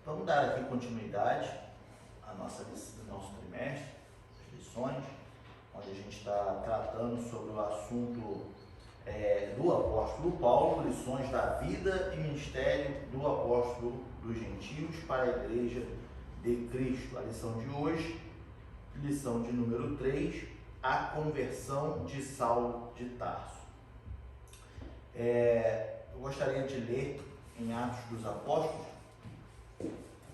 Vamos dar aqui continuidade ao nosso trimestre, as lições, onde a gente está tratando sobre o assunto do apóstolo Paulo, lições da vida e ministério do apóstolo dos gentios para a igreja de Cristo. A lição de hoje, lição de número 3, a conversão de Saulo de Tarso. Eu gostaria de ler em Atos dos Apóstolos,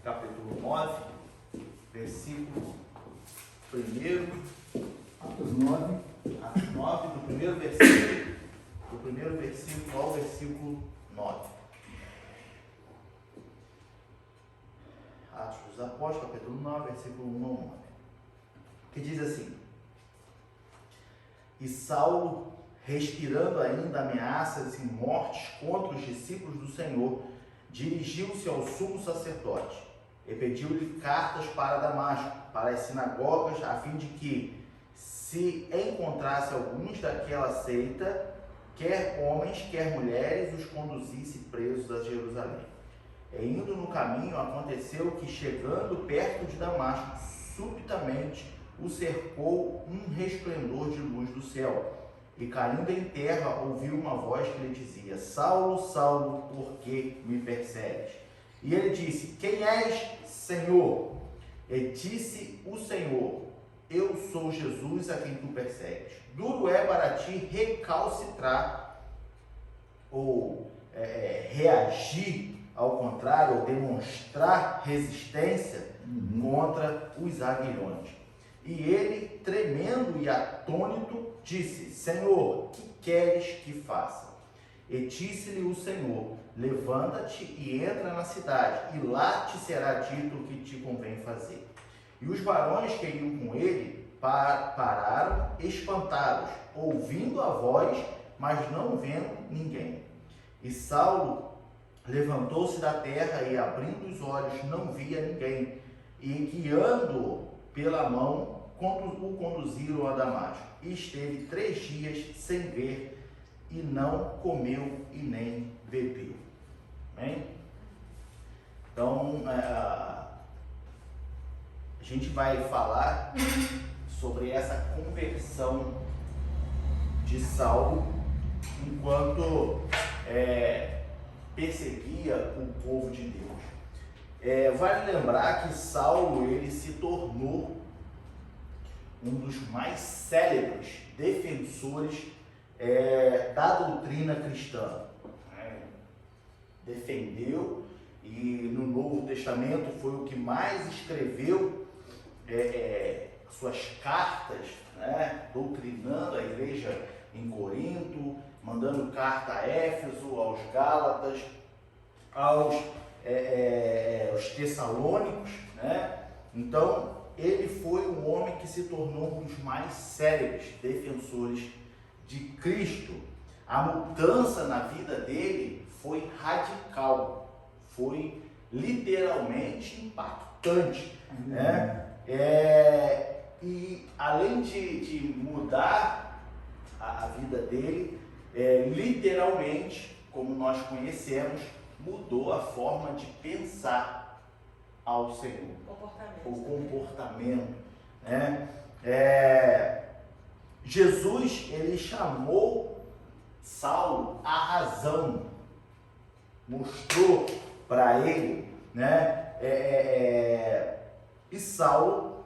capítulo 9, versículo 1. Atos 9. Atos 9, do primeiro versículo ao versículo 9. Atos dos Apóstolos, capítulo 9, versículo 1 ao 9. Que diz assim: E Saulo, respirando ainda ameaças e mortes contra os discípulos do Senhor, dirigiu-se ao sumo sacerdote e pediu-lhe cartas para Damasco, para as sinagogas, a fim de que, se encontrasse alguns daquela seita, quer homens, quer mulheres, os conduzisse presos a Jerusalém. E indo no caminho, aconteceu que, chegando perto de Damasco, subitamente o cercou um resplendor de luz do céu. E caindo em terra, ouviu uma voz que lhe dizia: Saulo, Saulo, por que me persegues? E ele disse: Quem és, Senhor? E disse o Senhor: Eu sou Jesus a quem tu persegues. Duro é para ti recalcitrar ou reagir, ao contrário, ou demonstrar resistência contra os aguilhões. E ele, tremendo e atônito, disse: Senhor, que queres que faça? E disse-lhe o Senhor: Levanta-te e entra na cidade, e lá te será dito o que te convém fazer. E os varões que iam com ele pararam espantados, ouvindo a voz, mas não vendo ninguém. E Saulo levantou-se da terra e, abrindo os olhos, não via ninguém. E, guiando-o pela mão, o conduziram a Damasco. E esteve 3 dias sem ver, e não comeu e nem bebeu. Amém? Então, a gente vai falar sobre essa conversão de Saulo enquanto perseguia o povo de Deus. Vale lembrar que Saulo, ele se tornou um dos mais célebres defensores da doutrina cristã. Defendeu, e no Novo Testamento foi o que mais escreveu suas cartas, doutrinando a igreja em Corinto, mandando carta a Éfeso, aos Gálatas, aos Tessalônicos, Então, ele foi um homem que se tornou um dos mais célebres defensores de Cristo. A mudança na vida dele foi radical, foi literalmente impactante, E além de mudar a vida dele, literalmente, como nós conhecemos, mudou a forma de pensar ao Senhor, o comportamento, Jesus, ele chamou Saulo a razão, mostrou para ele, e Saulo,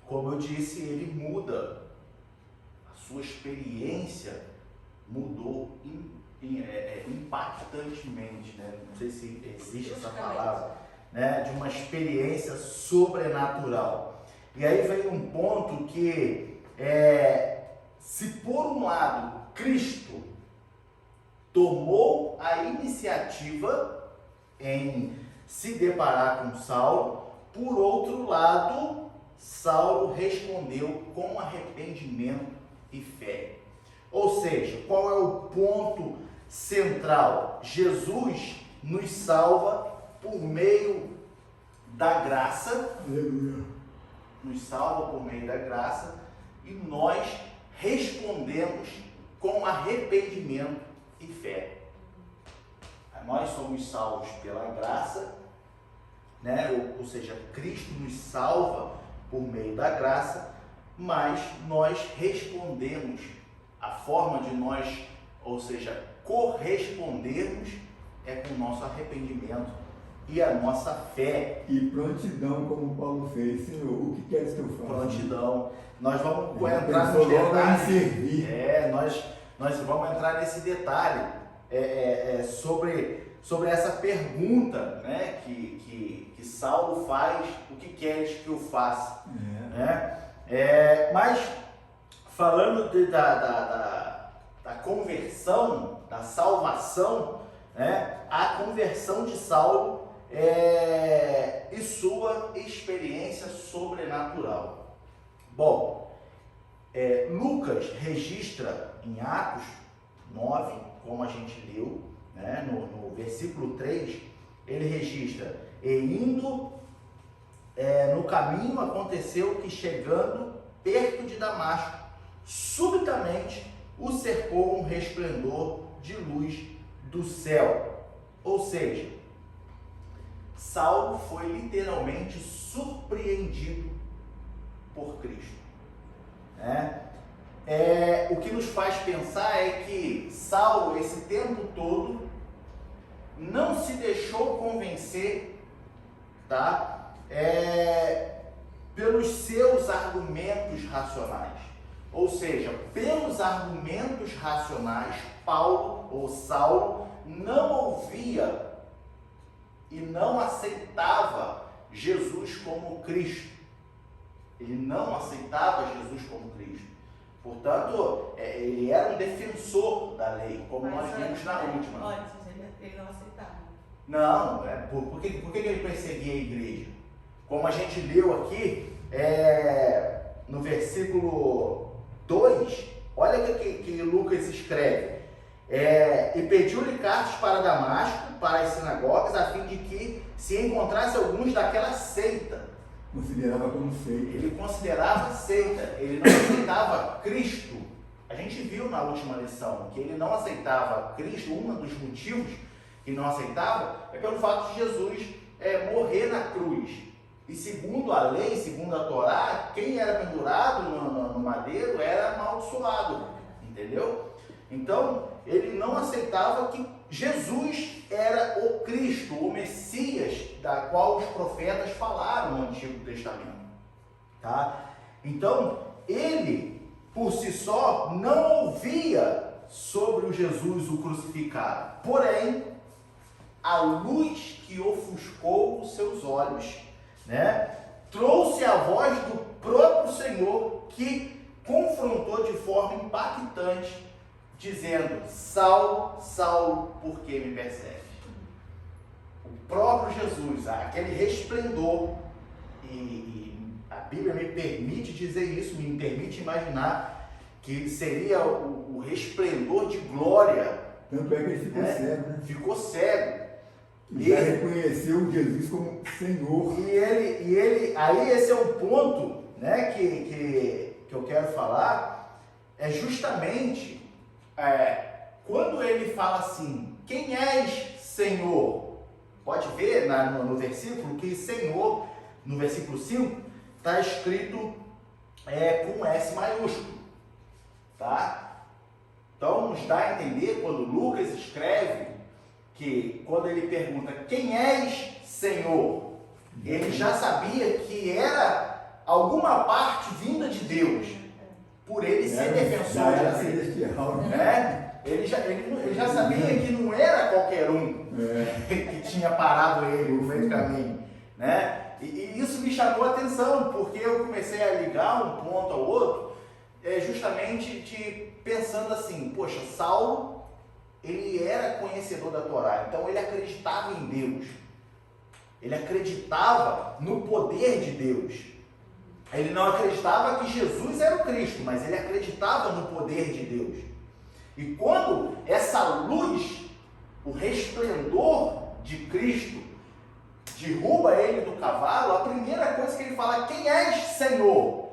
como eu disse, ele muda, a sua experiência mudou impactantemente, não sei se existe essa palavra, de uma experiência sobrenatural. E aí vem um ponto que, se por um lado Cristo tomou a iniciativa em se deparar com Saulo, por outro lado, Saulo respondeu com arrependimento e fé. Ou seja, qual é o ponto central? Jesus nos salva por meio da graça, nos salva por meio da graça, e nós respondemos com arrependimento e fé. nós somos salvos pela graça, né? Ou seja, Cristo nos salva por meio da graça, mas nós respondemos, a forma de nós, ou seja, correspondermos é com o nosso arrependimento e a nossa fé. E prontidão, como Paulo fez. Senhor, o que queres que eu faça? Prontidão. Nós vamos entrar nos detalhes. Nós vamos entrar nesse detalhe sobre essa pergunta, né, que Saulo faz: o que queres que eu faça? Mas falando da conversão, da salvação, né, a conversão de Saulo e sua experiência sobrenatural. Bom, Lucas registra em Atos 9, como a gente leu, né, no versículo 3, ele registra: e indo no caminho aconteceu que, chegando perto de Damasco, subitamente o cercou um resplendor de luz do céu. Ou seja, Saulo foi literalmente surpreendido por Cristo, né? O que nos faz pensar é que Saulo, esse tempo todo, não se deixou convencer, tá? Pelos seus argumentos racionais. Ou seja, pelos argumentos racionais, Saulo não ouvia e não aceitava Jesus como Cristo. Ele não aceitava Jesus como Cristo. Portanto, ele era um defensor da lei, como nós vimos na última. Olha, ele não aceitava. Não, por que ele perseguia a igreja? Como a gente leu aqui, no versículo 2, olha o que Lucas escreve. E pediu-lhe cartas para Damasco, para as sinagogas, a fim de que se encontrasse alguns daquela seita. Considerava como seita. Ele considerava seita, ele não aceitava Cristo. A gente viu na última lição que ele não aceitava Cristo. Um dos motivos que não aceitava é pelo fato de Jesus morrer na cruz. E segundo a lei, segundo a Torá, quem era pendurado no madeiro era amaldiçoado, entendeu? Então, ele não aceitava que Jesus era o Cristo, o Messias, da qual os profetas falaram no Antigo Testamento, tá? Então, ele, por si só, não ouvia sobre o Jesus, o crucificado. Porém, a luz que ofuscou os seus olhos, né, trouxe a voz do próprio Senhor, que confrontou de forma impactante, dizendo: Saulo, Saulo, por que me persegues? O próprio Jesus, aquele resplendor, e a Bíblia me permite dizer isso, me permite imaginar que seria o resplendor de glória. Tanto é que ele ficou cego, né? Ficou cego. E já reconheceu Jesus como Senhor. E ele, aí esse é um ponto, né, que eu quero falar, é justamente quando ele fala assim: quem és, Senhor? Pode ver no versículo que Senhor, no versículo 5, está escrito com S maiúsculo, tá? Então nos dá a entender, quando Lucas escreve, que quando ele pergunta: quem és, Senhor? Ele já sabia que era alguma parte vinda de Deus, por ele ser defensor da lei. Ele já sabia que não era qualquer um que tinha parado ele no meio do caminho, né? E isso me chamou a atenção, porque eu comecei a ligar um ponto ao outro, justamente pensando assim: poxa, Saulo, ele era conhecedor da Torá, então ele acreditava em Deus, ele acreditava no poder de Deus. Ele não acreditava que Jesus era o Cristo, mas ele acreditava no poder de Deus. E quando essa luz, o resplendor de Cristo, derruba ele do cavalo, a primeira coisa que ele fala: quem és, Senhor?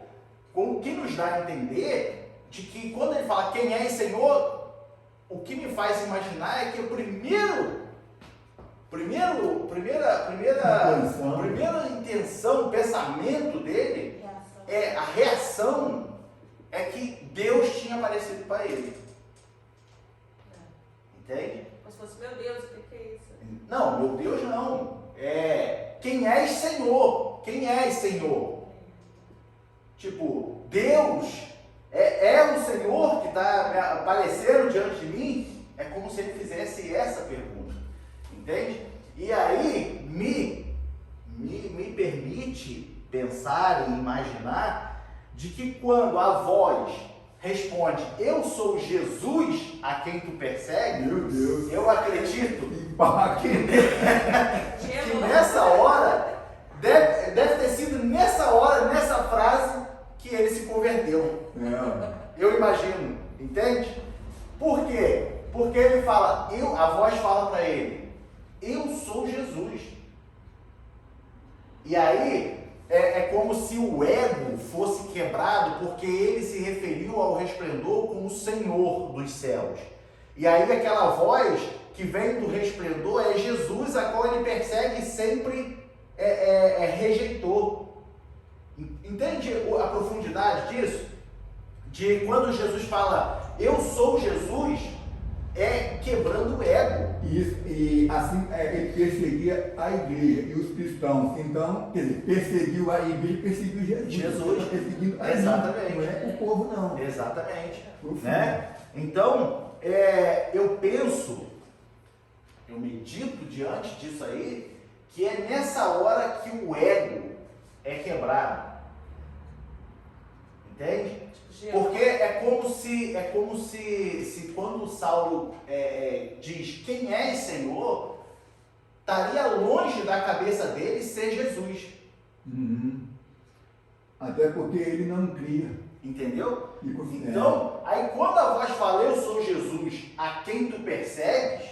O que nos dá a entender de que quando ele fala quem és, Senhor, o que me faz imaginar é que o primeiro primeira intenção, o pensamento dele, a reação é que Deus tinha aparecido para ele. Entende? Como se fosse, meu Deus, o que é isso? Não, meu Deus não. Quem és Senhor? Quem és Senhor? Tipo, Deus é o Senhor que está aparecendo diante de mim? É como se ele fizesse essa pergunta. Entende? E aí me permite pensar e imaginar de que quando a voz responde, eu sou Jesus a quem tu persegue, Meu Deus. eu acredito Que que nessa hora, deve ter sido nessa hora, nessa frase, que ele se converteu. Eu imagino, entende? Por quê? Porque ele fala, a voz fala para ele, eu sou Jesus. E aí, é como se o ego fosse quebrado, porque ele se referiu ao resplendor como Senhor dos céus. E aí aquela voz que vem do resplendor é Jesus, a qual ele persegue e sempre rejeitou. Entende a profundidade disso? De quando Jesus fala, eu sou Jesus, quebrando o ego. Isso, e assim ele perseguia a igreja e os cristãos. Então, quer dizer, perseguiu a igreja e perseguiu Jesus. Jesus. Está perseguindo a Exatamente. Não é o povo, não. Exatamente. Profundo. Né? Então, eu penso, eu medito diante disso aí, que é nessa hora que o ego é quebrado. Entende? Porque é como se quando Saulo diz quem é Senhor, estaria longe da cabeça dele ser Jesus. Uhum. Até porque ele não cria. Entendeu? E, Então, aí quando a voz fala, eu sou Jesus, a quem tu persegues,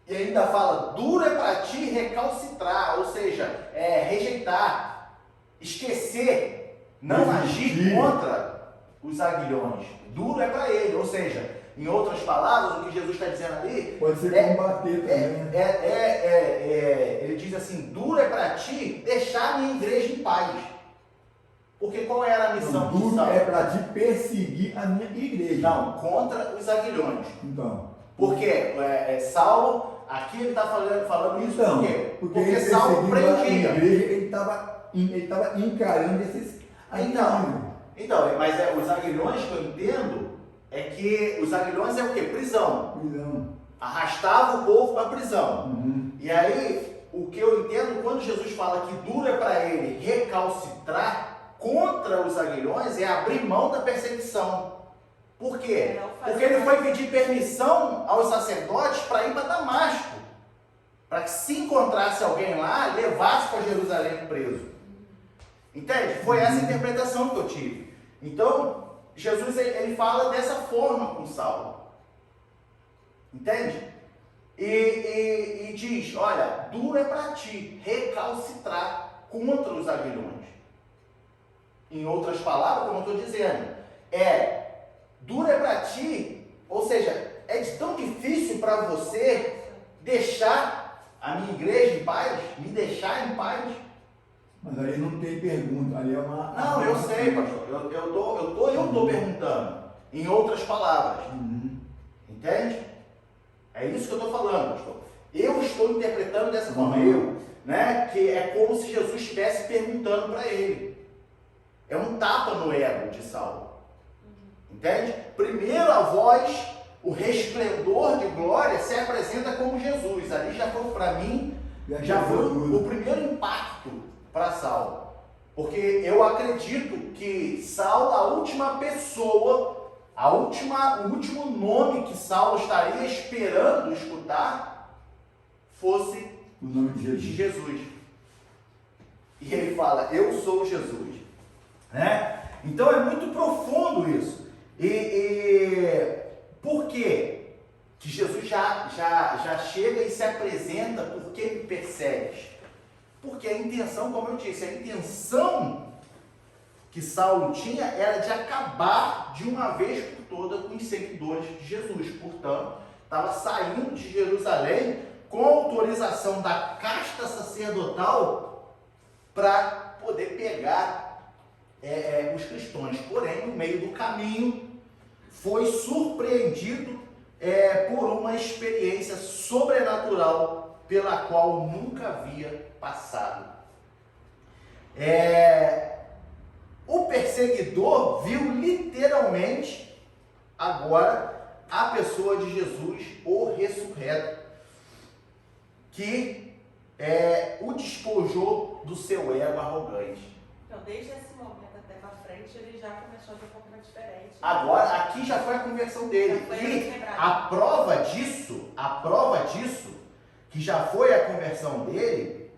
e ainda fala, duro é para ti recalcitrar, ou seja, rejeitar, esquecer, não agir contra os aguilhões. Duro é para ele, ou seja, em outras palavras, o que Jesus está dizendo ali... Pode ser combater também. Ele diz assim, duro é para ti deixar a minha igreja em paz. Porque qual era a missão de Duro Saulo? é para te perseguir a minha igreja. Não, contra os aguilhões. Então. Porque Saulo, aqui ele está falando isso Então, por quê? porque Porque ele Saulo perseguiu a prendia. igreja, ele estava encarando esses aguilhões. Então, mas os aguilhões que eu entendo é que os aguilhões é o quê? Prisão. Prisão. Arrastava o povo para a prisão. Uhum. E aí, o que eu entendo quando Jesus fala que duro é para ele recalcitrar contra os aguilhões é abrir mão da perseguição. Por quê? Porque ele foi pedir permissão aos sacerdotes para ir para Damasco. Para que se encontrasse alguém lá, levasse para Jerusalém preso. Entende? Foi essa interpretação que eu tive. Então, Jesus ele fala dessa forma com Saulo. Entende? E diz, olha, duro é para ti recalcitrar contra os aguilhões. Em outras palavras, como eu estou dizendo, duro é para ti, ou seja, é tão difícil para você deixar a minha igreja em paz, me deixar em paz. Mas ali não tem pergunta, ali é uma... Não, eu sei, pastor, eu estou perguntando, em outras palavras, entende? É isso que eu estou falando, pastor. Eu estou interpretando dessa forma, que é como se Jesus estivesse perguntando para ele. É um tapa no ego de Saulo. Entende? Primeiro a voz, o resplendor de glória se apresenta como Jesus. Ali já foi para mim, já foi o primeiro impacto para Saulo. Porque eu acredito que Saulo, a última pessoa, o último nome que Saulo estaria esperando escutar fosse o nome de Jesus. E ele fala, eu sou Jesus. Né? Então é muito profundo isso. E por quê? Que Jesus já chega e se apresenta, por que me persegues? Porque a intenção, como eu disse, a intenção que Saulo tinha era de acabar de uma vez por toda com os seguidores de Jesus. Portanto, estava saindo de Jerusalém com autorização da casta sacerdotal para poder pegar os cristãos. Porém, no meio do caminho, foi surpreendido por uma experiência sobrenatural pela qual nunca havia passado. O perseguidor viu literalmente agora a pessoa de Jesus, o ressurreto, que o despojou do seu ego arrogante. Então, desde esse momento até pra frente, ele já começou a ver um pouco mais diferente. Agora, aqui já foi a conversão dele. E a prova disso, que já foi a conversão dele,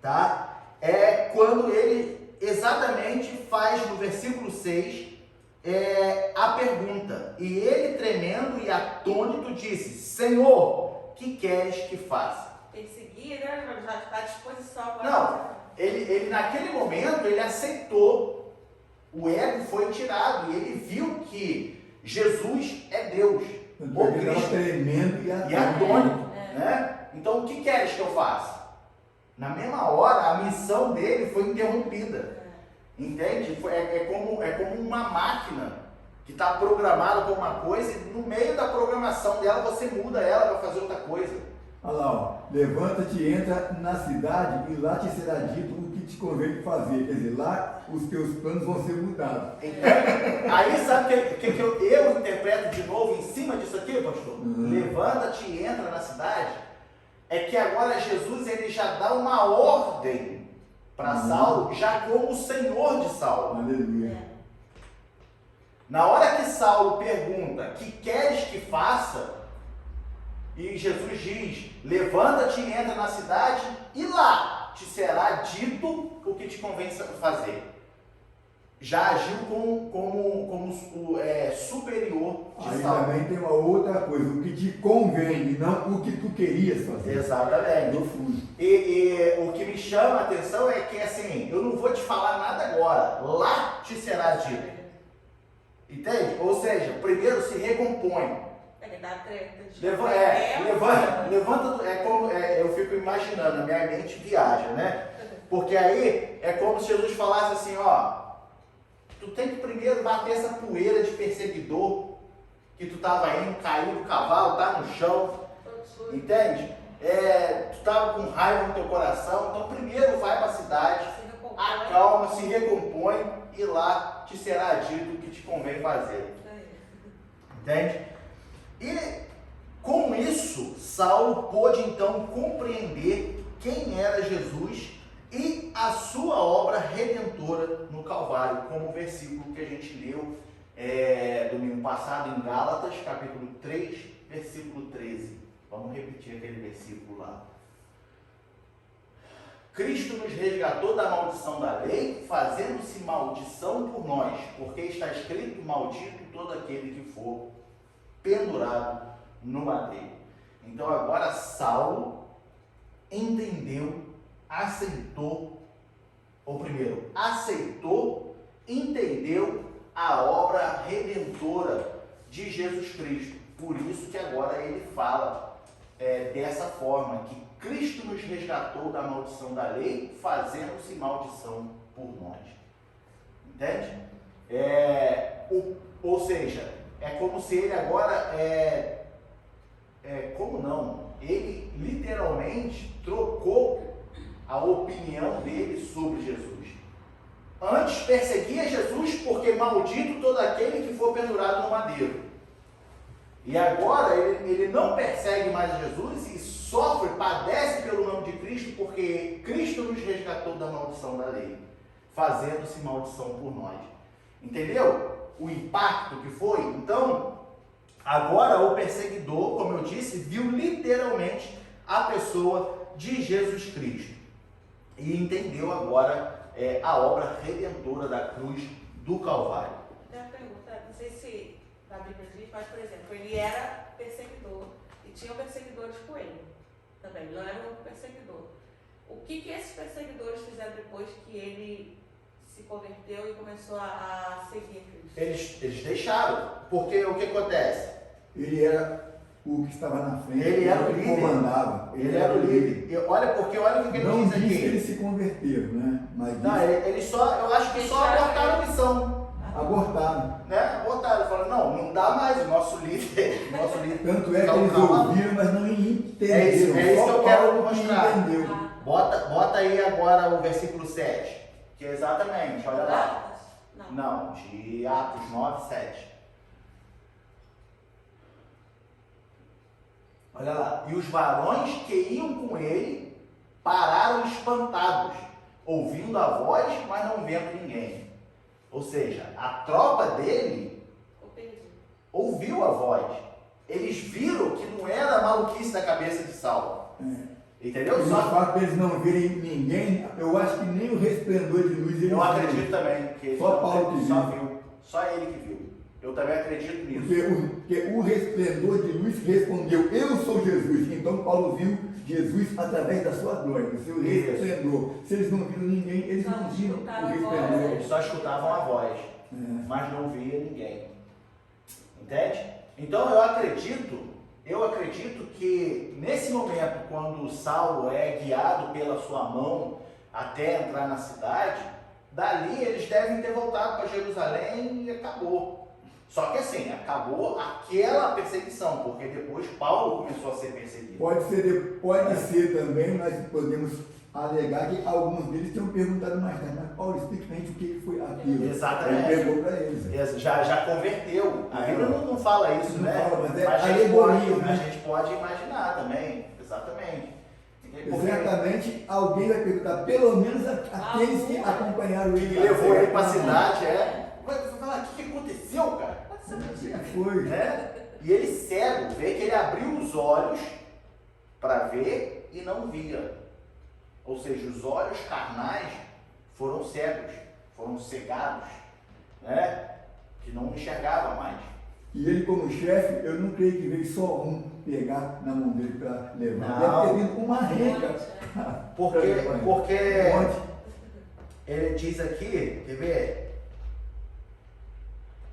tá? É quando ele exatamente faz no versículo 6 a pergunta. E ele, tremendo e atônito, disse: Senhor, que queres que faça? Perseguir, né? Já está à disposição agora. Não, ele naquele momento, ele aceitou. O ego foi tirado e ele viu que Jesus é Deus. O Ele estava Cristo. tremendo E atônito, né? Então, o que queres que eu faça? Na mesma hora, a missão dele foi interrompida. Entende? É como uma máquina que está programada para uma coisa e no meio da programação dela você muda ela para fazer outra coisa. Olha lá, ó. Levanta-te, entra na cidade e lá te será dito o que te convém fazer. Quer dizer, lá os teus planos vão ser mudados. Aí sabe o que eu interpreto de novo em cima disso aqui, pastor? Levanta-te e entra na cidade. É que agora Jesus ele já dá uma ordem para Saulo, já como o Senhor de Saulo. Aleluia. Na hora que Saulo pergunta: que queres que faça? E Jesus diz: levanta-te e entra na cidade e lá te será dito o que te convém fazer. Já agiu como superior de Aí Saulo. também tem uma outra coisa, o que te convém e não o que tu querias fazer. Exatamente. No fundo. E o que me chama a atenção é que assim, eu não vou te falar nada agora, lá te será dito. Entende? Ou seja, primeiro se recompõe. Ele dá treta. Levanta, eu fico imaginando, a minha mente viaja, né? Porque aí é como se Jesus falasse assim, ó, tu tem que primeiro bater essa poeira de perseguidor, que tu estava indo, caiu do cavalo, tá no chão, entende? Tu estava com raiva no teu coração, então primeiro vai para a cidade, acalma, se recompõe e lá te será dito o que te convém fazer. Entende? E com isso, Saulo pôde então compreender quem era Jesus e a sua obra redentora no Calvário, como o versículo que a gente leu domingo passado em Gálatas, capítulo 3, versículo 13. Vamos repetir aquele versículo lá. Cristo nos resgatou da maldição da lei, fazendo-se maldição por nós, porque está escrito: maldito todo aquele que for pendurado no madeiro. Então agora Saulo entendeu, aceitou, entendeu a obra redentora de Jesus Cristo. Por isso que agora ele fala dessa forma, que Cristo nos resgatou da maldição da lei, fazendo-se maldição por nós. Entende? Ou seja, é como se ele agora como não? Ele literalmente trocou a opinião dele sobre Jesus. Antes perseguia Jesus porque maldito todo aquele que for pendurado no madeiro. E agora ele não persegue mais Jesus e sofre, padece pelo nome de Cristo, porque Cristo nos resgatou da maldição da lei, fazendo-se maldição por nós. Entendeu o impacto que foi? Então, agora o perseguidor, como eu disse, viu literalmente a pessoa de Jesus Cristo e entendeu agora a obra redentora da cruz do Calvário. Tem uma pergunta, não sei se a Bíblia diz, mas, por exemplo, ele era perseguidor e tinham perseguidores com ele também, ele não era um perseguidor. O que esses perseguidores fizeram depois que ele se converteu e começou a seguir Cristo? Eles deixaram, porque o que acontece? Ele era o que estava na frente, Ele era o que líder. comandava. Ele era o líder. Olha o que ele Não diz diz que aqui. eles se converteram, né? Mas Não, ele só, eu acho que só abortaram a missão. abortaram. Né? Abortaram. Falaram, não dá mais o nosso líder. Tanto é que Tá eles maluco. ouviram, mas não entenderam. É isso que Só eu quero Paulo que mostrar. entendeu. Bota aí agora o versículo 7. Que é exatamente, olha lá. Gálatas? Não. Não, de Atos 9, 7. Olha lá. E os varões que iam com ele pararam espantados, ouvindo a voz, mas não vendo ninguém. Ou seja, a tropa dele Ficou perdido. ouviu a voz. Eles viram que não era a maluquice da cabeça de Saulo. Entendeu? E no fato deles não verem ninguém, eu acho que nem o resplendor de luz eles Eu viram. acredito também que Só Paulo que só viu. viu. Só ele que viu. Eu também acredito nisso. Porque o resplendor de luz respondeu, eu sou Jesus. Então Paulo viu Jesus através da sua glória, do seu Isso. resplendor. Se eles não viram ninguém, eles Só não viram o escutaram a resplendor. Eles só escutavam a voz, É. mas não via ninguém. Entende? Então eu acredito que nesse momento, quando Saulo é guiado pela sua mão até entrar na cidade, dali eles devem ter voltado para Jerusalém e acabou. Só que assim, acabou aquela perseguição, porque depois Paulo começou a ser perseguido. Pode ser também, nós podemos alegar que alguns deles tenham perguntado mais tarde, mas Paulo, explica pra gente o que foi aquilo. Exatamente. Ele pegou para eles. Já converteu. A Bíblia não fala isso, Não né? fala, mas é a gente alegoria, pode, né? a gente pode imaginar também. Exatamente. Porque Exatamente, alguém vai perguntar, pelo menos aqueles que acompanharam ele. que levou ele para a cidade, vai falar, o que aconteceu, cara? O que foi? Né? E ele cego, vê que ele abriu os olhos para ver e não via. Ou seja, os olhos carnais foram cegos, foram cegados, né? Que não enxergava mais. E ele, como chefe, eu não creio que veio só um pegar na mão dele para levar. Não. Deve ter vindo uma renca. Porque Um monte. ele diz aqui, quer ver?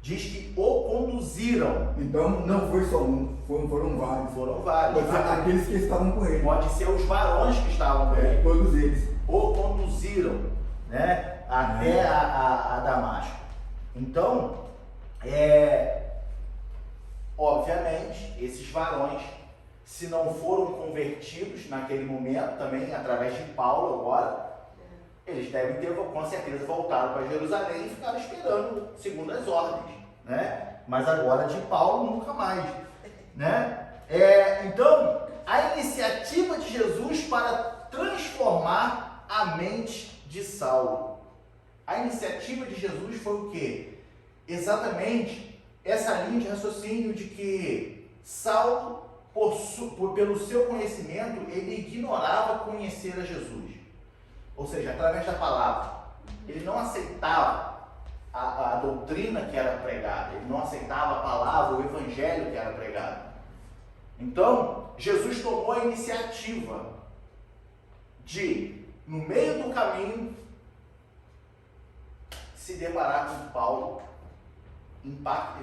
Diz que o conduziram. Então não foi só um, foram vários. Foram vários. Pode ser aqueles que estavam com ele. Pode ser os varões que estavam com ele. Todos eles. O conduziram, né, até a Damasco. Então, obviamente, esses varões, se não foram convertidos naquele momento, também através de Paulo agora, eles devem ter, com certeza, voltado para Jerusalém e ficaram esperando segundo as ordens, né? Mas agora de Paulo nunca mais, né? Então, a iniciativa de Jesus para transformar a mente de Saulo. A iniciativa de Jesus foi o quê? Exatamente essa linha de raciocínio de que Saulo, pelo seu conhecimento, ele ignorava conhecer a Jesus. Ou seja, através da palavra. Ele não aceitava a doutrina que era pregada, ele não aceitava a palavra, o evangelho que era pregado. Então, Jesus tomou a iniciativa de, no meio do caminho, se deparar com Paulo,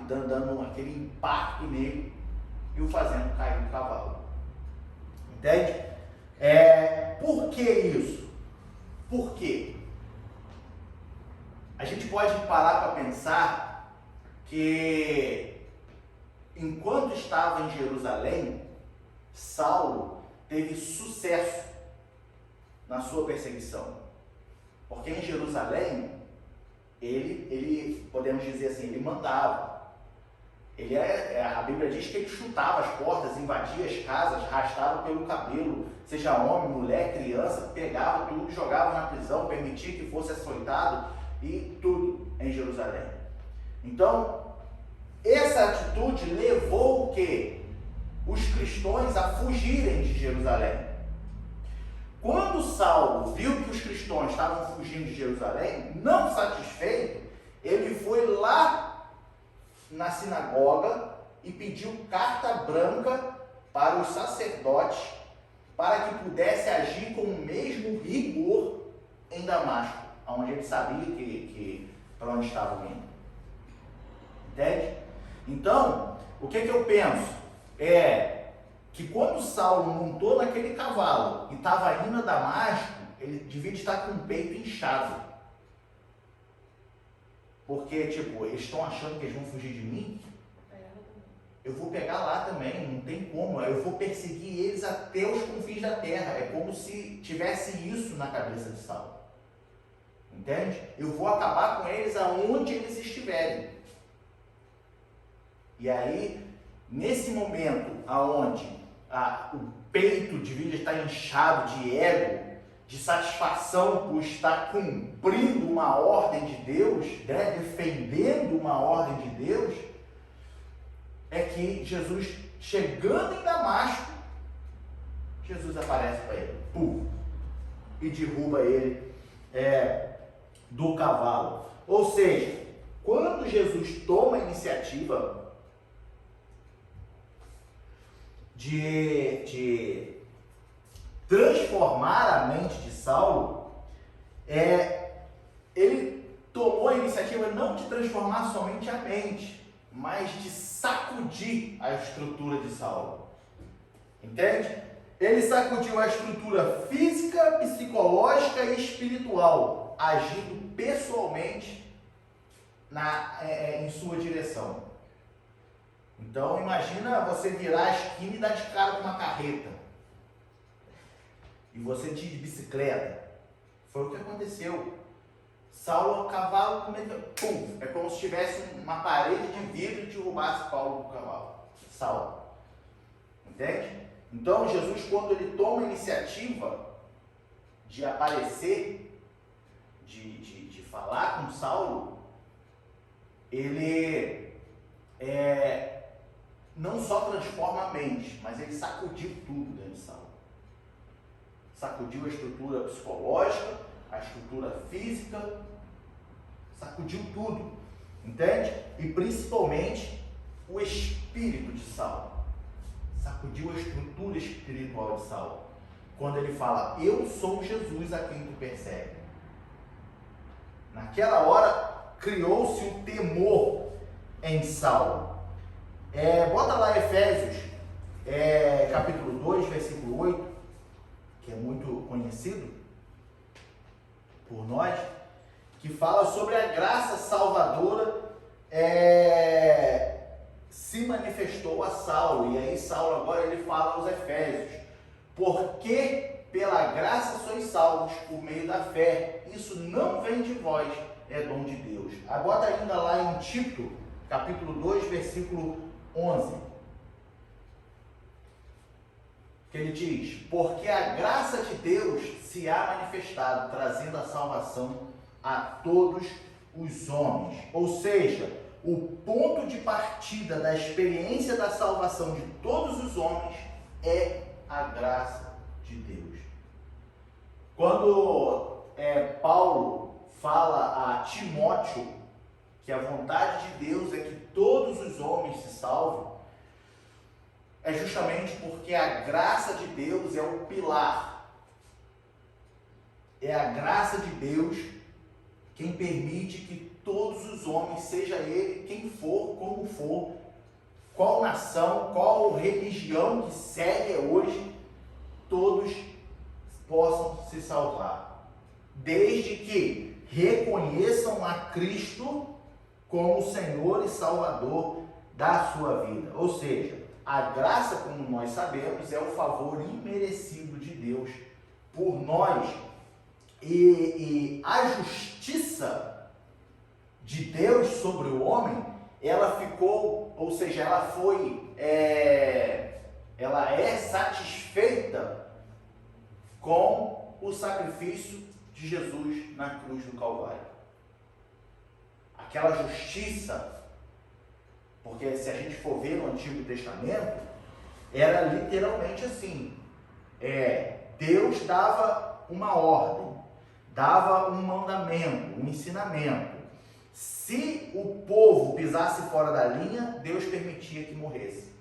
dando aquele impacto nele e o fazendo cair do cavalo. Entende? Por que isso? Por quê? A gente pode parar para pensar que enquanto estava em Jerusalém, Saulo teve sucesso na sua perseguição. Porque em Jerusalém, ele podemos dizer assim, ele mandava. A Bíblia diz que ele chutava as portas, invadia as casas, arrastava pelo cabelo, seja homem, mulher, criança, pegava tudo, jogava na prisão, permitia que fosse açoitado e tudo em Jerusalém. Então, essa atitude levou o quê? Os cristãos a fugirem de Jerusalém. Quando Saulo viu que os cristãos estavam fugindo de Jerusalém, não satisfeito, ele foi lá na sinagoga e pediu carta branca para os sacerdotes para que pudesse agir com o mesmo rigor em Damasco, onde ele sabia que para onde estavam indo. Entende? Então, o que eu penso? que quando Saulo montou naquele cavalo e estava indo a Damasco, ele devia estar com o peito inchado. Porque, tipo, eles estão achando que eles vão fugir de mim? Eu vou pegar lá também, não tem como. Eu vou perseguir eles até os confins da terra. É como se tivesse isso na cabeça de Saulo. Entende? Eu vou acabar com eles aonde eles estiverem. E aí, nesse momento aonde o peito devia estar inchado de ego, de satisfação por estar cumprindo uma ordem de Deus, né? Defendendo uma ordem de Deus, é que Jesus, chegando em Damasco, Jesus aparece para ele, pum, e derruba ele do cavalo. Ou seja, quando Jesus toma a iniciativa de transformar a mente de Saulo, ele tomou a iniciativa não de transformar somente a mente, mas de sacudir a estrutura de Saulo. Entende? Ele sacudiu a estrutura física, psicológica e espiritual, agindo pessoalmente em sua direção. Então, imagina você virar a esquina e dar de cara com uma carreta. E você de bicicleta. Foi o que aconteceu. Saulo, cavalo, pum, é como se tivesse uma parede de vidro e derrubasse Paulo do cavalo. Saulo. Entende? Então, Jesus, quando ele toma a iniciativa de aparecer, de falar com Saulo, ele não só transforma a mente, mas ele sacudiu tudo dentro de Saulo. Sacudiu a estrutura psicológica, a estrutura física, sacudiu tudo, entende? E principalmente o espírito de Saulo. Sacudiu a estrutura espiritual de Saulo. Quando ele fala, eu sou Jesus a quem tu persegue. Naquela hora, criou-se um temor em Saulo. Bota lá Efésios, capítulo 2, versículo 8, que é muito conhecido por nós, que fala sobre a graça salvadora se manifestou a Saulo. E aí Saulo agora ele fala aos Efésios, porque pela graça sois salvos por meio da fé, isso não vem de vós, é dom de Deus. Aí bota ainda lá em Tito, capítulo 2, versículo 11, que ele diz, porque a graça de Deus se há manifestado, trazendo a salvação a todos os homens. Ou seja, o ponto de partida da experiência da salvação de todos os homens é a graça de Deus. Quando Paulo fala a Timóteo que a vontade de Deus é que todos os homens se salvem, é justamente porque a graça de Deus é o pilar. É a graça de Deus quem permite que todos os homens, seja ele quem for, como for, qual nação, qual religião que segue hoje, todos possam se salvar. Desde que reconheçam a Cristo como Senhor e Salvador da sua vida. Ou seja, a graça, como nós sabemos, é o favor imerecido de Deus por nós. E a justiça de Deus sobre o homem, ela ficou, ou seja, ela é satisfeita com o sacrifício de Jesus na cruz do Calvário. Aquela justiça, porque se a gente for ver no Antigo Testamento, era literalmente assim, Deus dava uma ordem, dava um mandamento, um ensinamento. Se o povo pisasse fora da linha, Deus permitia que morresse.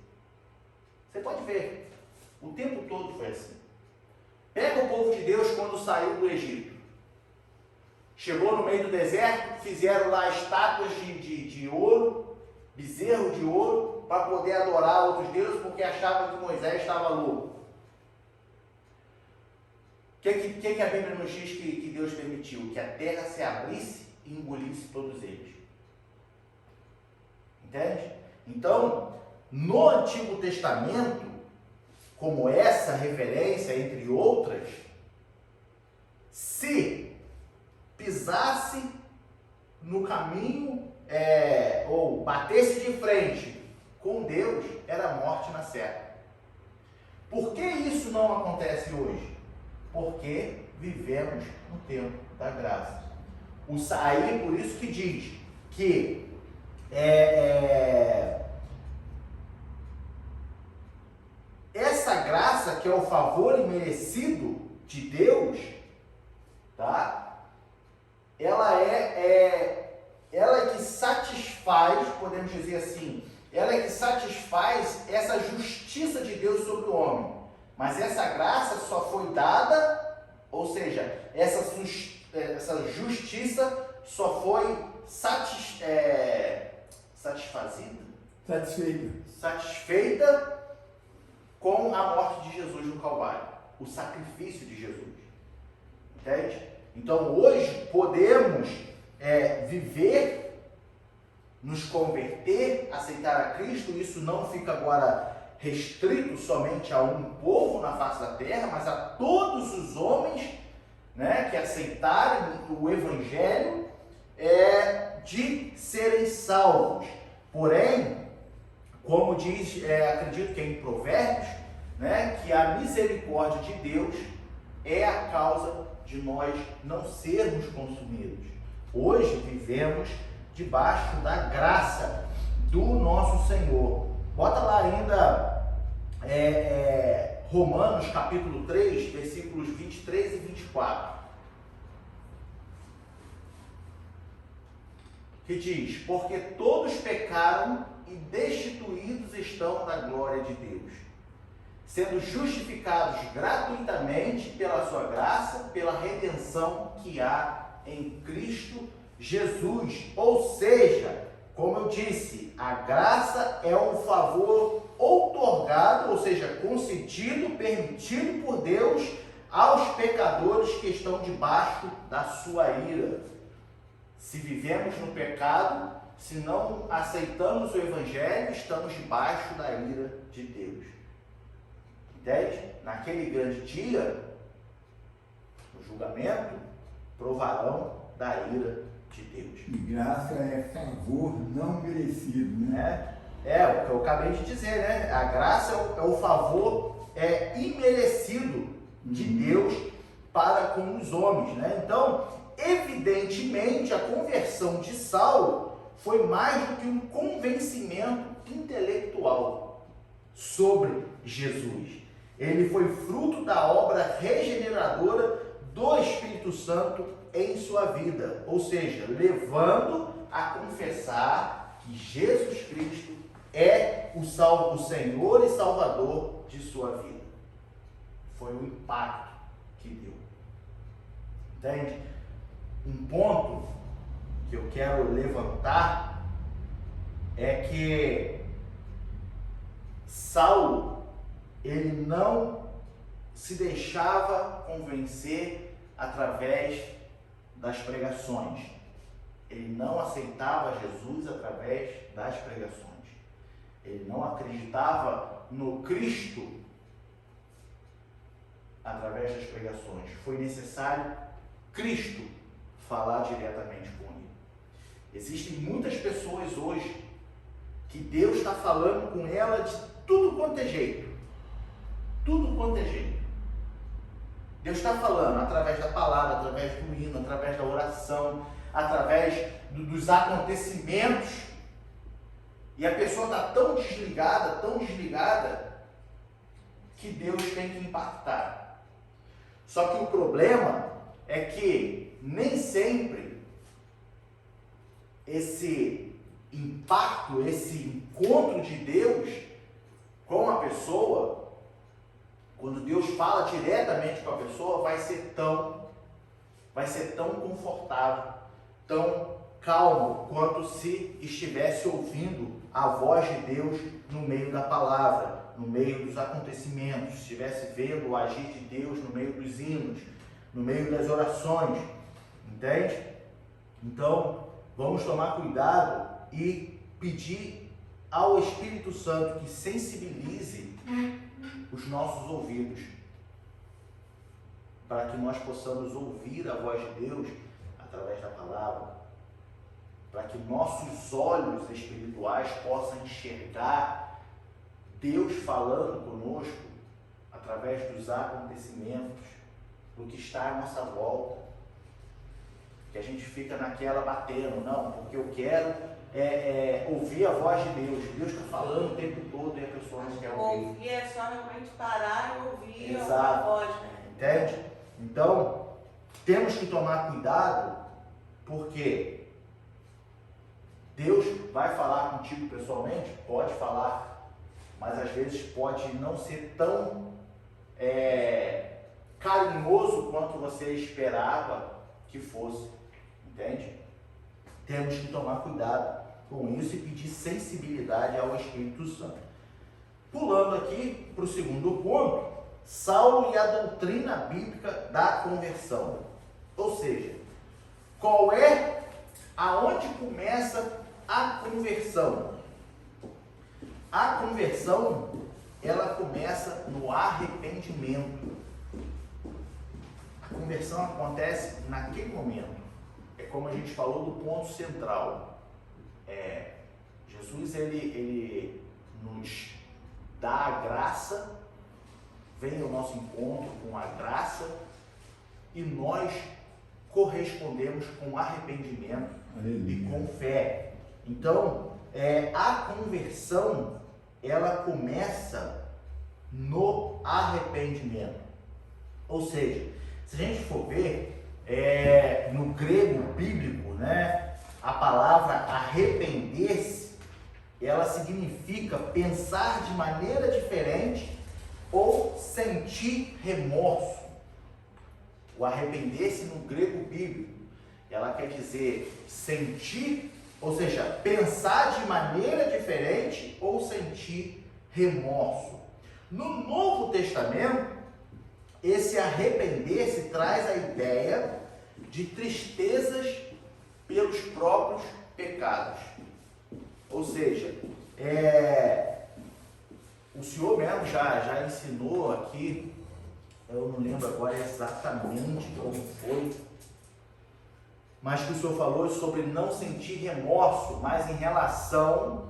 Você pode ver, o tempo todo foi assim. Pega o povo de Deus quando saiu do Egito. Chegou no meio do deserto, fizeram lá estátuas de ouro, bezerro de ouro, para poder adorar outros deuses porque achavam que Moisés estava louco. O que a Bíblia nos diz que Deus permitiu? Que a terra se abrisse e engolisse todos eles. Entende? Então, no Antigo Testamento, como essa referência, entre outras, se pisasse no caminho ou batesse de frente com Deus, era morte na certa. Por que isso não acontece hoje? Porque vivemos no tempo da graça. Aí, por isso que diz que essa graça, que é o favor imerecido de Deus, tá? Ela é que satisfaz, podemos dizer assim, ela é que satisfaz essa justiça de Deus sobre o homem. Mas essa graça só foi dada, ou seja, essa justiça só foi satisfeita com a morte de Jesus no Calvário, o sacrifício de Jesus. Entende? Então hoje podemos viver, nos converter, aceitar a Cristo. Isso não fica agora restrito somente a um povo na face da terra, mas a todos os homens, né, que aceitarem o Evangelho, de serem salvos. Porém, como diz, acredito que é em Provérbios, né, que a misericórdia de Deus é a causa de nós não sermos consumidos. Hoje vivemos debaixo da graça do nosso Senhor. Bota lá ainda Romanos capítulo 3, versículos 23 e 24. Que diz: porque todos pecaram e destituídos estão da glória de Deus, sendo justificados gratuitamente pela sua graça, pela redenção que há em Cristo Jesus. Ou seja, como eu disse, a graça é um favor outorgado, ou seja, concedido, permitido por Deus aos pecadores que estão debaixo da sua ira. Se vivemos no pecado, se não aceitamos o Evangelho, estamos debaixo da ira de Deus. Entende? Naquele grande dia, no julgamento, provarão da ira de Deus. E graça é favor não merecido, né? É o que eu acabei de dizer, né? A graça é o favor imerecido de Deus para com os homens, né? Então, evidentemente, a conversão de Saulo foi mais do que um convencimento intelectual sobre Jesus. Ele foi fruto da obra regeneradora do Espírito Santo em sua vida, ou seja, levando a confessar que Jesus Cristo é o Senhor e Salvador de sua vida. Foi o impacto que deu. Entende? Um ponto que eu quero levantar é que Saulo, ele não se deixava convencer através das pregações. Ele não aceitava Jesus através das pregações. Ele não acreditava no Cristo através das pregações. Foi necessário Cristo falar diretamente com ele. Existem muitas pessoas hoje que Deus está falando com ela de tudo quanto é jeito. Tudo quanto é jeito. Deus está falando através da palavra, através do hino, através da oração, através dos acontecimentos. E a pessoa está tão desligada, que Deus tem que impactar. Só que o problema é que nem sempre esse impacto, esse encontro de Deus com a pessoa, quando Deus fala diretamente com a pessoa, vai ser tão confortável, tão calmo quanto se estivesse ouvindo a voz de Deus no meio da palavra, no meio dos acontecimentos, estivesse vendo o agir de Deus no meio dos hinos, no meio das orações, entende? Então, vamos tomar cuidado e pedir ao Espírito Santo que sensibilize os nossos ouvidos, para que nós possamos ouvir a voz de Deus através da palavra, para que nossos olhos espirituais possam enxergar Deus falando conosco através dos acontecimentos, do que está à nossa volta. Que a gente fica naquela batendo, não, porque eu quero ouvir a voz de Deus. Deus está falando o tempo todo e a pessoa não quer ouvir. Ouvir é só realmente parar e ouvir Exato. a voz, né? Entende? Então, temos que tomar cuidado, porque Deus vai falar contigo pessoalmente? Pode falar, mas às vezes pode não ser tão carinhoso quanto você esperava que fosse, entende? Temos que tomar cuidado com isso e pedir sensibilidade ao Espírito Santo. Pulando aqui para o segundo ponto, Saulo e a doutrina bíblica da conversão. Ou seja, aonde começa a conversão? A conversão, ela começa no arrependimento. A conversão acontece naquele momento. É como a gente falou do ponto central. Jesus, ele nos dá a graça, vem ao nosso encontro com a graça e nós correspondemos com arrependimento e com fé. Então, a conversão, ela começa no arrependimento. Ou seja, se a gente for ver, no grego bíblico, né, a palavra arrepender-se, ela significa pensar de maneira diferente ou sentir remorso. O arrepender-se no grego bíblico, ela quer dizer sentir, ou seja, pensar de maneira diferente ou sentir remorso. No Novo Testamento, esse arrepender-se traz a ideia de tristezas pelos próprios pecados. Ou seja, o Senhor mesmo já ensinou aqui, eu não lembro agora exatamente como foi, mas que o Senhor falou sobre não sentir remorso, mas em relação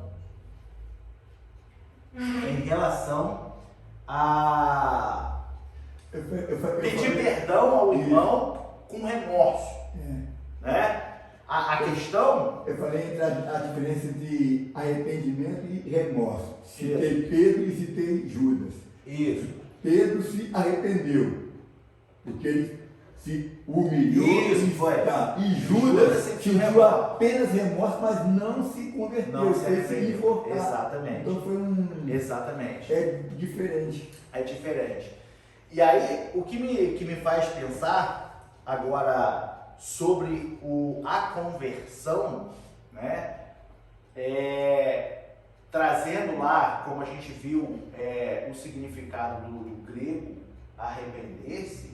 a pedir perdão ao irmão com remorso, né? A questão... Eu falei entre a diferença de arrependimento e remorso. Citei Pedro e citei Judas. Isso. Pedro se arrependeu, porque ele se humilhou. Isso, foi. E Judas sentiu apenas remorso, mas não se converteu. Não se Ele arrependeu. enforcado. Exatamente. Então foi Exatamente. É diferente. É diferente. E aí, o que me faz pensar agora sobre a conversão, né? Trazendo lá, como a gente viu, o significado do grego arrepender-se,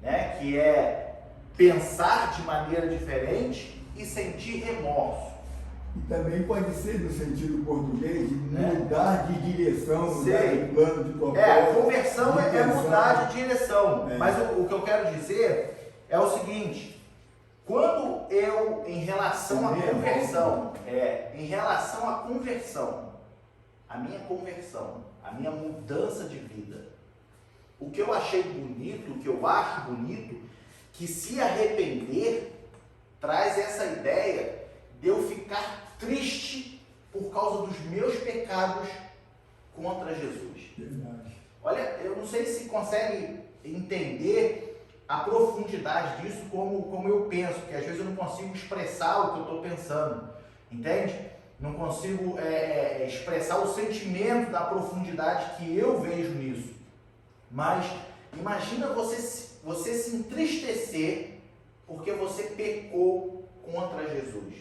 né? Que é pensar de maneira diferente e sentir remorso. E também pode ser, no sentido português, de mudar de direção, mudar Sei. de plano, de propósito. A conversão é mudar de direção. É. Mas o que eu quero dizer é o seguinte: quando eu, em relação à conversão, a minha conversão, a minha mudança de vida, o que eu achei bonito, o que eu acho bonito, que se arrepender traz essa ideia de eu ficar triste por causa dos meus pecados contra Jesus. Verdade. Olha, eu não sei se consegue entender a profundidade disso como eu penso, porque às vezes eu não consigo expressar o que eu estou pensando, entende? Não consigo expressar o sentimento da profundidade que eu vejo nisso. Mas imagina você se entristecer porque você pecou contra Jesus.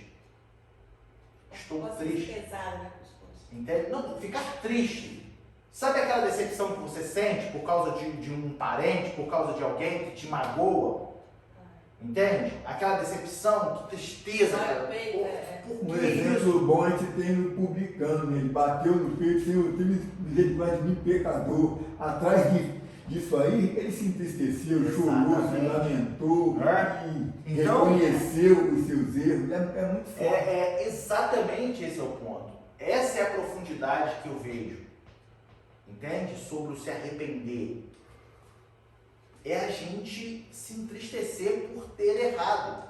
Estou triste. Pesado, né, pescoço? Entende? Não, ficar triste. Sabe aquela decepção que você sente por causa de um parente, por causa de alguém que te magoa? Entende? Aquela decepção, que tristeza. Dói o peito, Por Um que isso? exemplo bom a gente tem no publicano, né? Ele bateu no peito, Senhor, tem misericórdia de mim, pecador. Atrás disso aí, ele se entristeceu, chorou, se Exatamente. lamentou, e Então, reconheceu os seus erros. É muito forte. Exatamente esse é o ponto. Essa é a profundidade que eu vejo. Entende? Sobre o se arrepender. É a gente se entristecer por ter errado.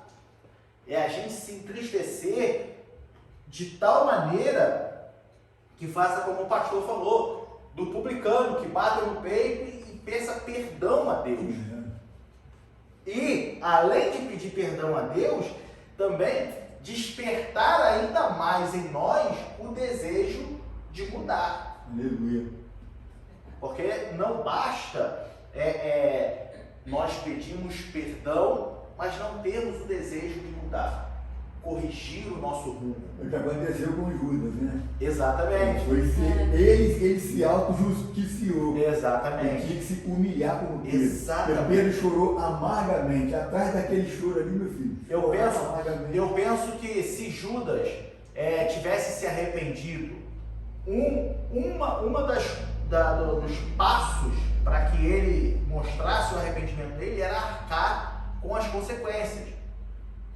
É a gente se entristecer de tal maneira que faça como o pastor falou, do publicano que bate no peito e peça perdão a Deus. E, além de pedir perdão a Deus, também despertar ainda mais em nós o desejo de mudar. Aleluia. Porque não basta nós pedimos perdão, mas não temos o desejo de mudar, corrigir o nosso rumo. É o que aconteceu com Judas, né? Exatamente. Ele se auto-justiciou. Ele Exatamente. tinha que se humilhar como Pedro. Exatamente. Porque Pedro chorou amargamente. Atrás daquele choro ali, meu filho. Eu penso que se Judas tivesse se arrependido, uma dos passos para que ele mostrasse o arrependimento dele era arcar com as consequências.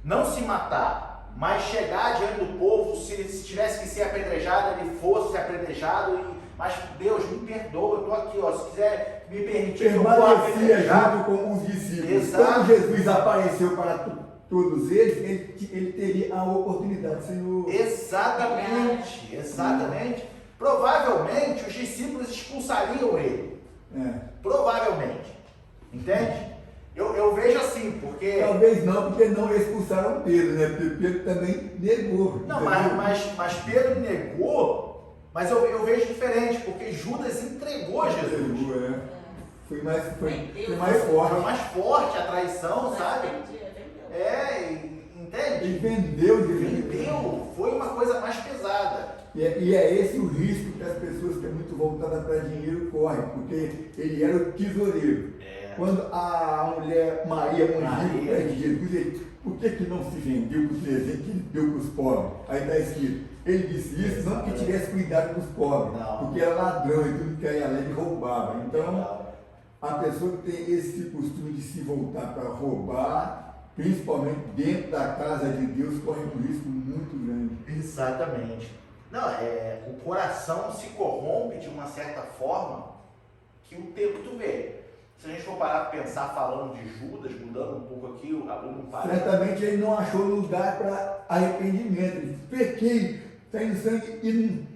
Não se matar, mas chegar diante do povo, se tivesse que ser apedrejado, ele fosse apedrejado, mas Deus, me perdoa, eu estou aqui, ó, se quiser me permitir, eu vou Permanecia apedrejar. junto com os discípulos. Exato. Quando Jesus apareceu para todos eles, ele teria a oportunidade, Senhor. Exatamente. Provavelmente os discípulos expulsariam ele. Provavelmente. Entende? Eu vejo assim, porque... Talvez não, porque não expulsaram Pedro, né? Porque Pedro também negou. Não, entendeu? mas Pedro negou, mas eu vejo diferente, porque Judas entregou Jesus. Negou, Foi mais Foi forte. mais forte a traição, sabe? Vendeu. Entende? Ele vendeu Jesus. Vendeu. Foi uma coisa mais pesada. E é esse o risco que as pessoas que é muito voltada para dinheiro correm, porque ele era o tesoureiro. Quando a mulher Maria ungiu o pé de Jesus, ele, por que não se vendeu com o presente que ele deu para os pobres? Aí está escrito, ele disse isso não que tivesse cuidado dos pobres, porque era ladrão e tudo que ia lá ele roubava. Então, a pessoa que tem esse costume de se voltar para roubar, principalmente dentro da casa de Deus, corre um risco muito grande. Exatamente. Não, o coração se corrompe de uma certa forma que o tempo tu vê. Se a gente for parar para pensar falando de Judas, mudando um pouco aqui, abrindo um parênteses. Certamente ele não achou lugar para arrependimento. Ele disse, pequei, está indo sangue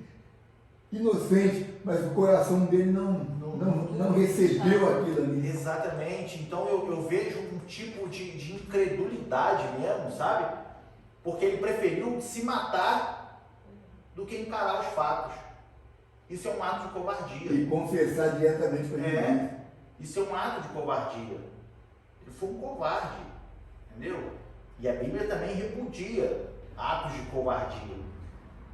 inocente, mas o coração dele não recebeu aquilo ali. Exatamente. Então eu vejo um tipo de incredulidade mesmo, sabe? Porque ele preferiu se matar do que encarar os fatos. Isso é um ato de covardia. E confessar diretamente para Jesus. Isso é um ato de covardia. Ele foi um covarde, entendeu? E a Bíblia também repudia atos de covardia.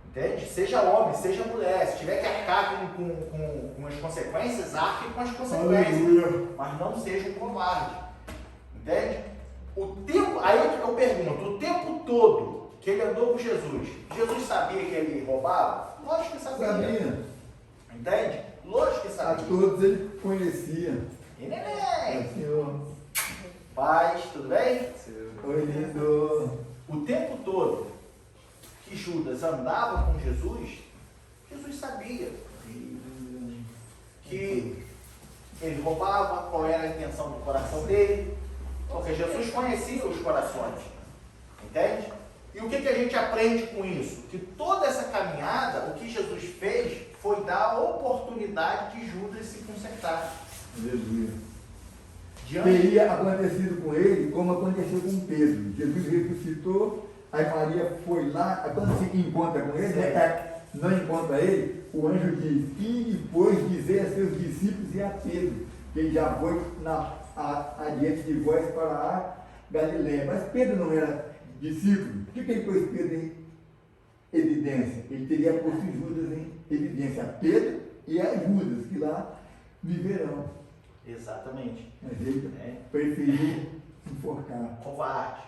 Entende? Seja homem, seja mulher, se tiver que arcar com as consequências, arque com as consequências. Aleluia. Mas não seja um covarde. Entende? Aí eu pergunto, o tempo todo que ele andou com Jesus sabia que ele roubava? Lógico que sabia. Entende? Lógico que A sabia. todos ele conhecia. E neném. Senhor, Paz, tudo bem? oi lindo. O tempo todo que Judas andava com Jesus sabia que ele roubava, qual era a intenção do coração dele, porque Jesus conhecia os corações, entende? E o que a gente aprende com isso? Que toda essa caminhada, o que Jesus fez foi dar a oportunidade de Judas se consertar. Aleluia. Diante Teria acontecido com ele como aconteceu com Pedro. Jesus ressuscitou, aí Maria foi lá, quando se encontra com ele, não encontra ele, o anjo diz, e depois dizer a seus discípulos e a Pedro, que ele já foi adiante de vós para a Galileia. Mas Pedro não era discípulos, o que ele pôs Pedro em evidência? Ele teria posto Judas em evidência. Pedro e a Judas, que lá viverão. Exatamente. Mas ele preferiu se enforcar. Covarde.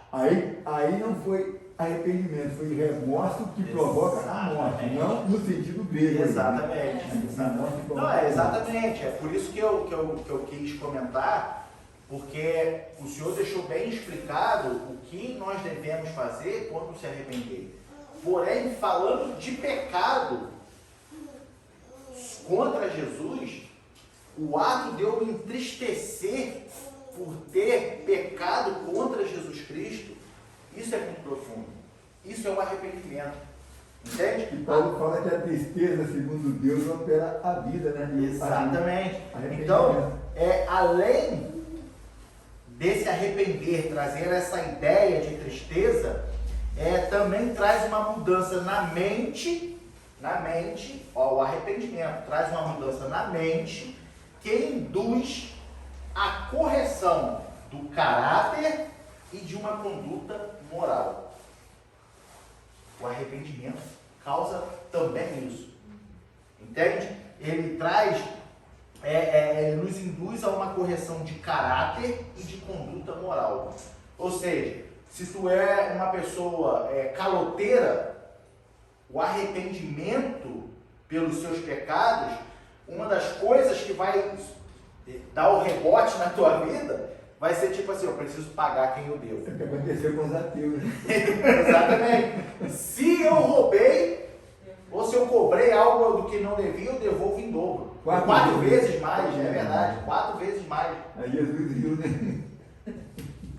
Aí não foi arrependimento, foi remorso que provoca a morte, não no sentido grego. Exatamente. Exatamente. Não, exatamente. É por isso que eu quis comentar, porque o Senhor deixou bem explicado o que nós devemos fazer quando se arrepender. Porém, falando de pecado contra Jesus, o ato de eu me entristecer por ter pecado contra Jesus Cristo, isso é muito profundo. Isso é um arrependimento. Entende? E Paulo fala que a tristeza, segundo Deus, opera a vida, né? Exatamente. Então, além desse arrepender, trazer essa ideia de tristeza, também traz uma mudança na mente, o arrependimento traz uma mudança na mente que induz a correção do caráter e de uma conduta moral. O arrependimento causa também isso. Entende? Ele traz, ele nos induz a uma correção de caráter e de conduta moral. Ou seja, se tu é uma pessoa caloteira, o arrependimento pelos seus pecados, uma das coisas que vai dar o rebote na tua vida, vai ser tipo assim, eu preciso pagar quem eu devo. É o que aconteceu com os ateus. Exatamente. Se eu roubei, ou se eu cobrei algo do que não devia, eu devolvo em dobro. Quatro vezes mais, é verdade. 4 vezes mais. Aí Jesus viu, né?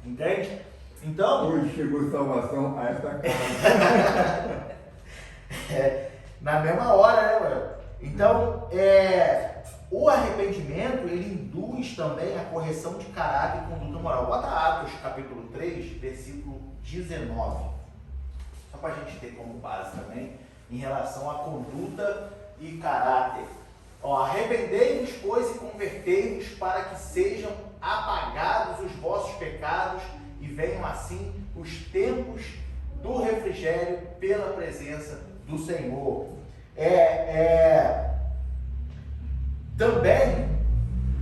Entende? Então... Hoje chegou salvação a esta casa. Na mesma hora, né, mano? Então, o arrependimento, ele induz também a correção de caráter e conduta moral. Bota Atos, capítulo 3, versículo 19. Só para a gente ter como base também, em relação à conduta e caráter. Arrependei-vos, pois, e convertei-vos para que sejam apagados os vossos pecados e venham assim os tempos do refrigério pela presença do Senhor. Também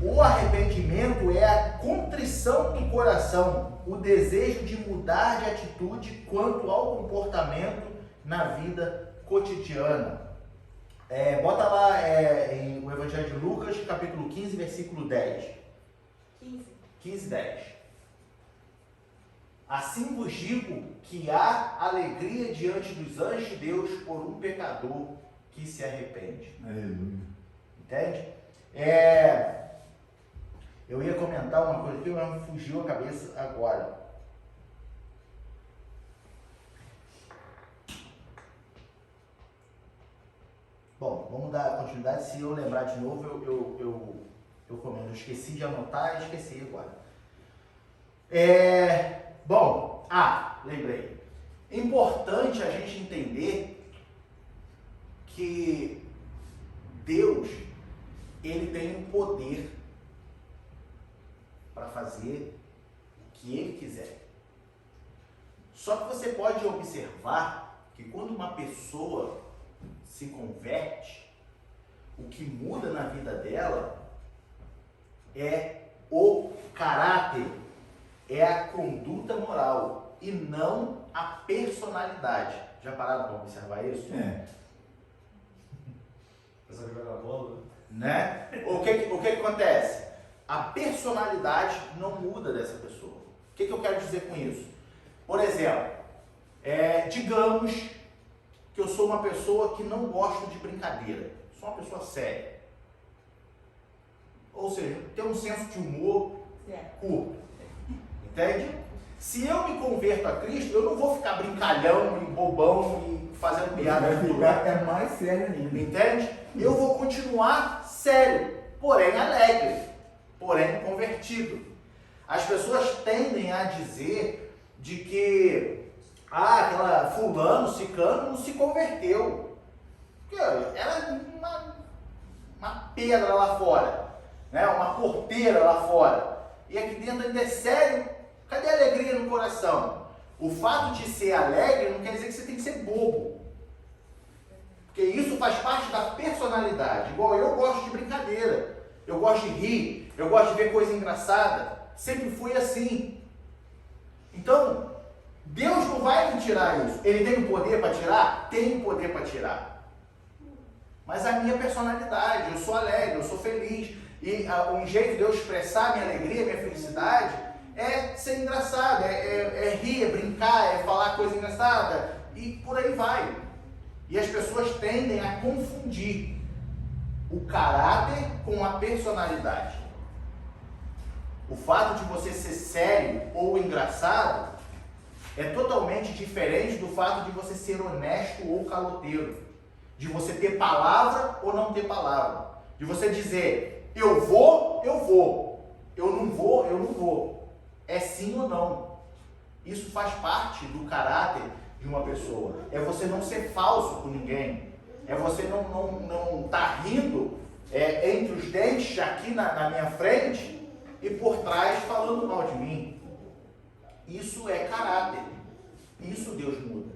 o arrependimento é a contrição do coração, o desejo de mudar de atitude quanto ao comportamento na vida cotidiana. Bota lá em o Evangelho de Lucas, capítulo 15, versículo 10. 15, 10. Assim vos digo que há alegria diante dos anjos de Deus por um pecador que se arrepende. Aleluia. Entende? Eu ia comentar uma coisa que me fugiu a cabeça agora. Bom, vamos dar continuidade. Se eu lembrar de novo, eu comento. Eu esqueci de anotar e esqueci agora. Lembrei. É importante a gente entender que Deus, ele tem um poder para fazer o que ele quiser. Só que você pode observar que quando uma pessoa se converte, o que muda na vida dela é o caráter, é a conduta moral e não a personalidade. Já pararam para observar isso? Essa jogar a bola, Né? O que acontece? A personalidade não muda dessa pessoa. O que eu quero dizer com isso? Por exemplo, digamos que eu sou uma pessoa que não gosto de brincadeira. Sou uma pessoa séria. Ou seja, tenho um senso de humor curto. Entende? Se eu me converto a Cristo, eu não vou ficar brincalhão e bobão e fazendo piada. Vai ficar mais sério ainda. Entende? Eu vou continuar sério, porém alegre, porém convertido. As pessoas tendem a dizer de que aquela fulano, ciclano não se converteu. Porque ela é uma pedra lá fora, né? Uma porteira lá fora. E aqui dentro ainda é sério. Cadê a alegria no coração? O fato de ser alegre não quer dizer que você tem que ser bobo. Porque isso faz parte da personalidade. Igual eu gosto de brincadeira, eu gosto de rir, eu gosto de ver coisa engraçada. Sempre fui assim. Então, Deus não vai me tirar isso. Ele tem o poder para tirar? Tem o poder para tirar. Mas a minha personalidade, eu sou alegre, eu sou feliz. E um jeito de eu expressar minha alegria, minha felicidade, é ser engraçado, é rir, é brincar, é falar coisa engraçada. E por aí vai. E as pessoas tendem a confundir o caráter com a personalidade. O fato de você ser sério ou engraçado é totalmente diferente do fato de você ser honesto ou caloteiro. De você ter palavra ou não ter palavra. De você dizer, eu vou, eu vou. Eu não vou, eu não vou. É sim ou não. Isso faz parte do caráter de uma pessoa. É você não ser falso com ninguém. É você não tá rindo entre os dentes aqui na minha frente e por trás falando mal de mim. Isso é caráter. Isso Deus muda.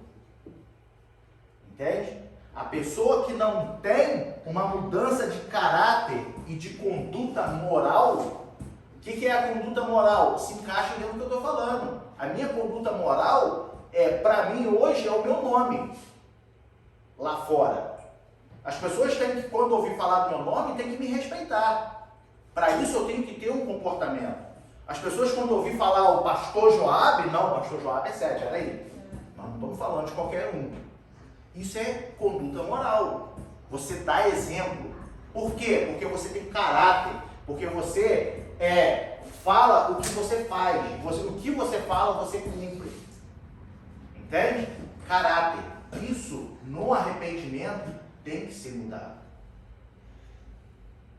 Entende? A pessoa que não tem uma mudança de caráter e de conduta moral, o que é a conduta moral? Se encaixa dentro do que eu estou falando. A minha conduta moral, para mim hoje, é o meu nome lá fora. As pessoas têm que, quando ouvir falar do meu nome, têm que me respeitar. Para isso eu tenho que ter um comportamento. As pessoas, quando ouvir falar o pastor Joabe, não, o pastor Joabe é sério, peraí. Nós não estamos falando de qualquer um. Isso é conduta moral. Você dá exemplo. Por quê? Porque você tem caráter. Porque você fala o que você faz. O que você fala, você cumpre. Entende? Caráter. Isso, no arrependimento, tem que ser mudado.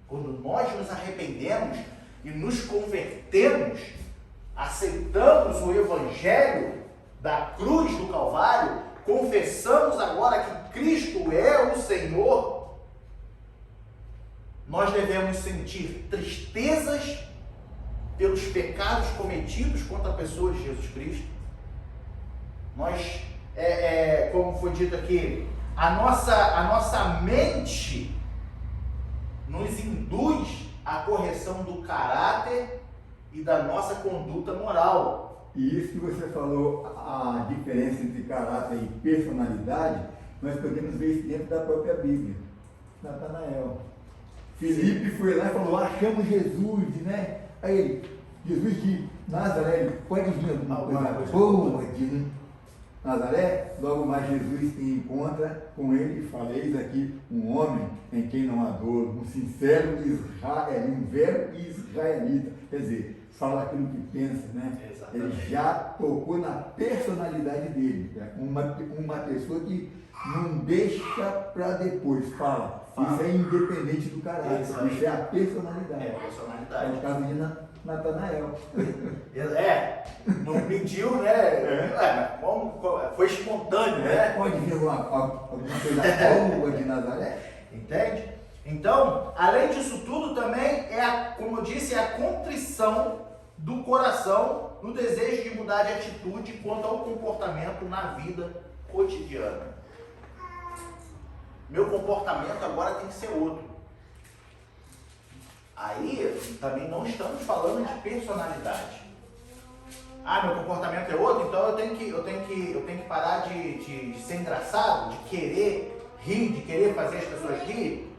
Quando nós nos arrependemos e nos convertemos, aceitamos o Evangelho da cruz do Calvário, confessamos agora que Cristo é o Senhor, nós devemos sentir tristezas pelos pecados cometidos contra a pessoa de Jesus Cristo. Nós, como foi dito aqui, a nossa mente nos induz à correção do caráter e da nossa conduta moral. E isso que você falou, a diferença entre caráter e personalidade, nós podemos ver isso dentro da própria Bíblia. Natanael. Filipe foi lá e falou, achamos Jesus, né? Aí ele, Jesus de Nazaré, ele pode vir alguma coisa boa de Nazaré? Logo mais Jesus se encontra com ele e fala, eis aqui um homem em quem não há dor, um sincero israelita, um velho israelita. Quer dizer, fala aquilo que pensa, né? Exatamente. Ele já tocou na personalidade dele. Uma pessoa que não deixa para depois, fala. Isso é independente do caráter, isso é a personalidade. É a personalidade. É o caso de Natanael. Não pediu, né? Foi espontâneo, né? Pode vir alguma coisa boa de Nazaré? Entende? Então, além disso tudo, também como eu disse, é a contrição do coração no desejo de mudar de atitude quanto ao comportamento na vida cotidiana. Meu comportamento agora tem que ser outro. Aí, também não estamos falando de personalidade. Meu comportamento é outro, então eu tenho que parar de ser engraçado, de querer rir, de querer fazer as pessoas rir.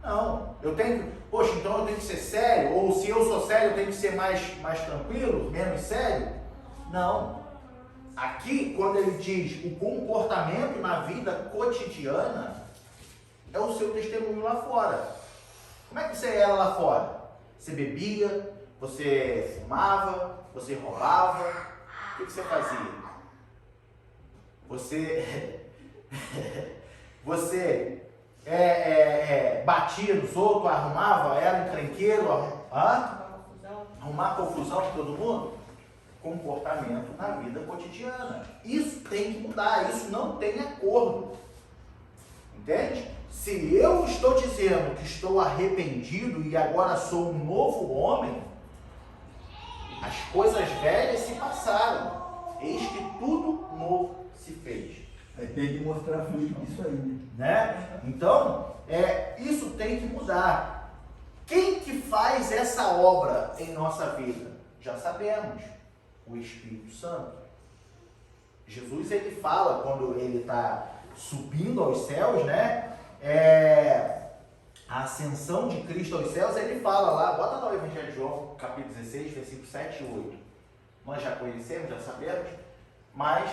Não, então eu tenho que ser sério, ou se eu sou sério, eu tenho que ser mais tranquilo, menos sério. Não. Aqui, quando ele diz o comportamento na vida cotidiana, é o seu testemunho lá fora. Como é que você era lá fora? Você bebia, você fumava, você roubava, o que você fazia? Você batia nos outros, arrumava, era encrenqueiro, arrumar confusão com todo mundo? Comportamento na vida cotidiana. Isso tem que mudar, isso não tem acordo. Entende? Se eu estou dizendo que estou arrependido e agora sou um novo homem, as coisas velhas se passaram. Eis que tudo amor se fez. Aí tem que mostrar fruto disso aí, Né? Então, isso tem que mudar. Quem que faz essa obra em nossa vida? Já sabemos, o Espírito Santo. Jesus, ele fala, quando ele está subindo aos céus, né? A ascensão de Cristo aos céus, ele fala lá, bota lá o Evangelho de João, capítulo 16, versículos 7 e 8. Nós já conhecemos, já sabemos, mas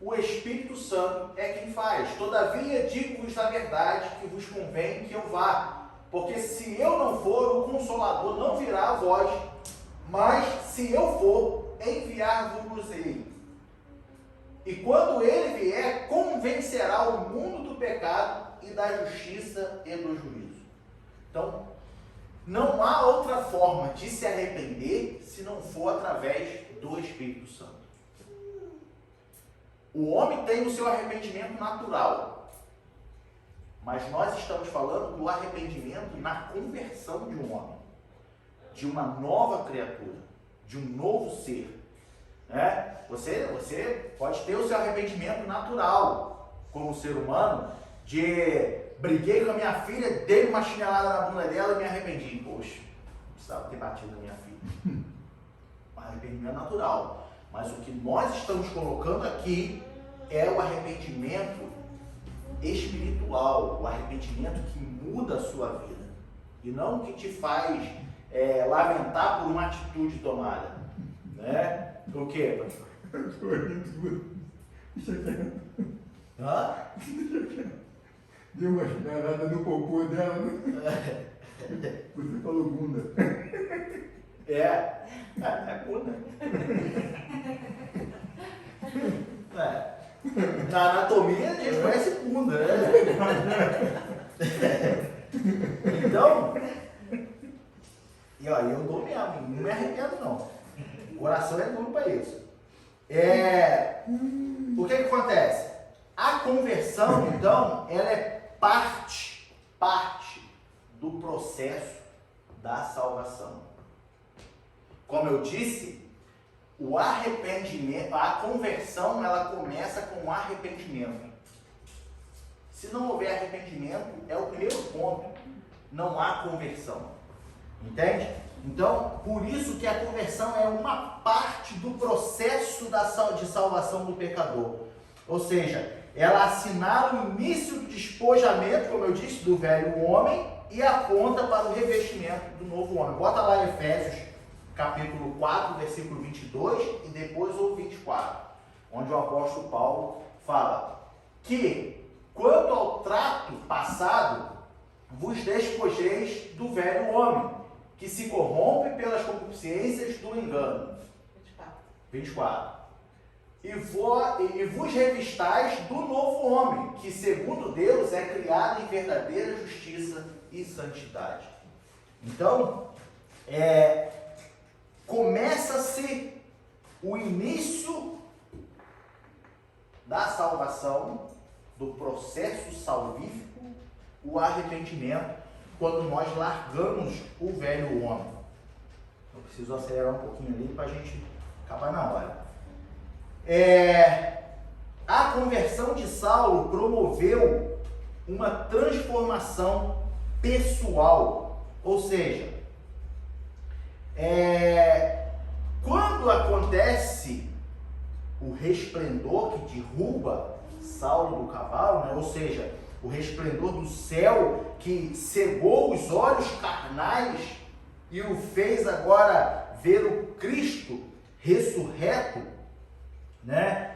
o Espírito Santo é quem faz. Todavia, digo-vos na verdade que vos convém que eu vá, porque se eu não for, o Consolador não virá a vós, mas se eu for, enviar-vos-ei. E quando ele vier, convencerá o mundo do pecado e da justiça e do juízo. Então, não há outra forma de se arrepender se não for através do Espírito Santo. O homem tem o seu arrependimento natural, mas nós estamos falando do arrependimento na conversão de um homem, de uma nova criatura, de um novo ser. Né? Você pode ter o seu arrependimento natural como ser humano, de briguei com a minha filha, dei uma chinelada na bunda dela e me arrependi. Poxa, não precisava ter batido na minha filha. Um arrependimento natural. Mas o que nós estamos colocando aqui é o arrependimento espiritual, o arrependimento que muda a sua vida. E não o que te faz lamentar por uma atitude tomada. Né? O quê? Eu estou rindo. Deixa quieto. Hã? Deu uma chinelada no popô dela. Você falou bunda. É bunda. Na anatomia a gente conhece bunda, né? Então, eu dou mesmo, não me arrependo não. O coração é duro para isso. O que acontece? A conversão, então, ela é parte do processo da salvação. Como eu disse, o arrependimento, a conversão, ela começa com o arrependimento. Se não houver arrependimento, é o primeiro ponto. Não há conversão. Entende? Então, por isso que a conversão é uma parte do processo de salvação do pecador. Ou seja, ela assinala o início do despojamento, como eu disse, do velho homem e aponta para o revestimento do novo homem. Bota lá em Efésios, capítulo 4, versículo 22 e depois o 24, onde o apóstolo Paulo fala que, quanto ao trato passado, vos despojeis do velho homem, que se corrompe pelas concupiscências do engano. 24. E vos revistais do novo homem, que segundo Deus é criado em verdadeira justiça e santidade. Então, começa-se o início da salvação, do processo salvífico, o arrependimento, quando nós largamos o velho homem. Eu preciso acelerar um pouquinho ali para a gente acabar na hora. A conversão de Saulo promoveu uma transformação pessoal, ou seja, quando acontece o resplendor que derruba Saulo do cavalo, né? Ou seja, o resplendor do céu que cegou os olhos carnais e o fez agora ver o Cristo ressurreto, né?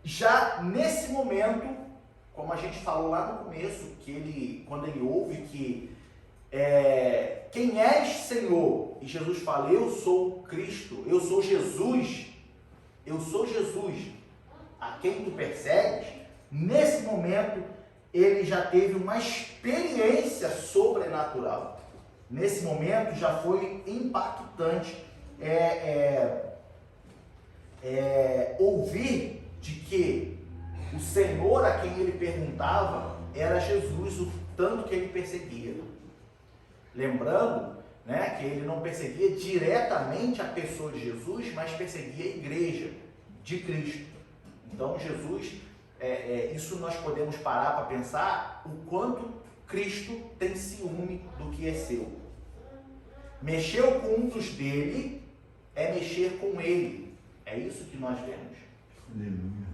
Já nesse momento, como a gente falou lá no começo, que quando ele ouve que quem és, Senhor? E Jesus fala, eu sou Cristo, eu sou Jesus, a quem tu persegues. Nesse momento, ele já teve uma experiência sobrenatural. Nesse momento, já foi impactante ouvir de que o Senhor a quem ele perguntava era Jesus, o tanto que ele perseguia. Lembrando, né, que ele não perseguia diretamente a pessoa de Jesus, mas perseguia a igreja. de Cristo. Então Jesus, isso nós podemos parar para pensar o quanto Cristo tem ciúme do que é seu. Mexeu com um dos dele é mexer com ele. É isso que nós vemos. Aleluia.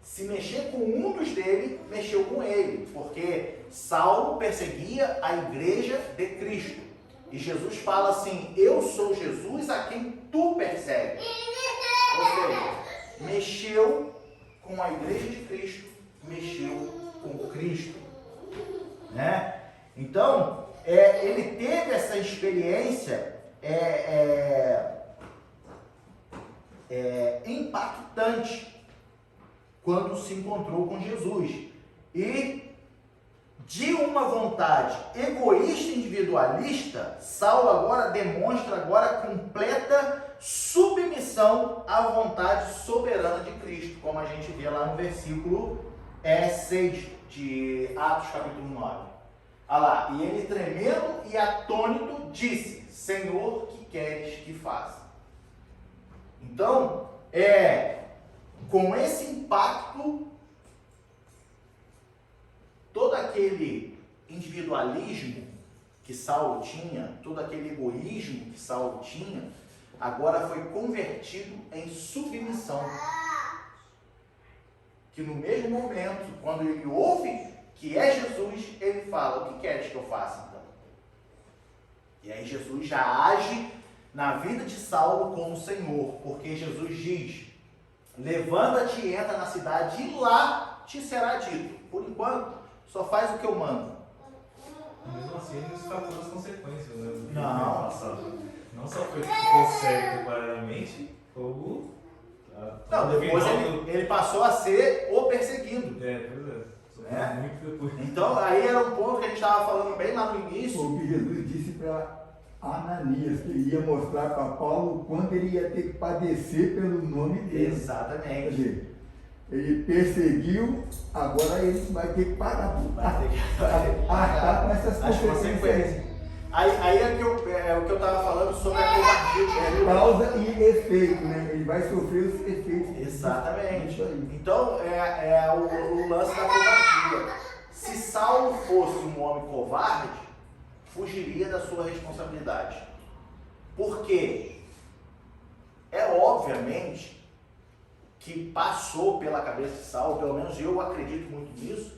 Se mexer com um dos dele, mexeu com ele, porque Saulo perseguia a igreja de Cristo. E Jesus fala assim: eu sou Jesus a quem tu persegues. Ou seja, mexeu com a igreja de Cristo, mexeu com Cristo, né? Então, ele teve essa experiência impactante quando se encontrou com Jesus. E de uma vontade egoísta e individualista, Saulo agora demonstra completa submissão à vontade soberana de Cristo, como a gente vê lá no versículo 6 de Atos capítulo 9. Olha lá, e ele tremendo e atônito disse: Senhor, que queres que faça? Então, com esse impacto, todo aquele individualismo que Saulo tinha, todo aquele egoísmo que Saulo tinha, agora foi convertido em submissão. Que no mesmo momento, quando ele ouve que é Jesus, ele fala: o que queres que eu faça então? E aí Jesus já age na vida de Saulo como Senhor, porque Jesus diz: levanta-te e entra na cidade e lá te será dito. Por enquanto, só faz o que eu mando. Mesmo assim, ele não escapou das consequências, né? Do que Não. foi passado. Não só foi ficou certo temporariamente, como. Não, depois ele passou a ser o perseguido. Pois é. É. Muito depois. Então, aí era um ponto que a gente estava falando bem lá no início. Foi o que Jesus disse para Ananias, que ele ia mostrar para Paulo o quanto ele ia ter que padecer pelo nome dele. Quer Exatamente. dizer, ele perseguiu, agora ele vai ter que pagar Vai ter que arcar com essas as consequências. Aí é o que eu estava falando sobre a covardia. Causa e efeito, né? Ele vai sofrer os efeitos. Exatamente. Isso aí. Então, o lance da covardia. Se Saulo fosse um homem covarde, fugiria da sua responsabilidade. Por quê? Obviamente que passou pela cabeça de Saulo, pelo menos eu acredito muito nisso,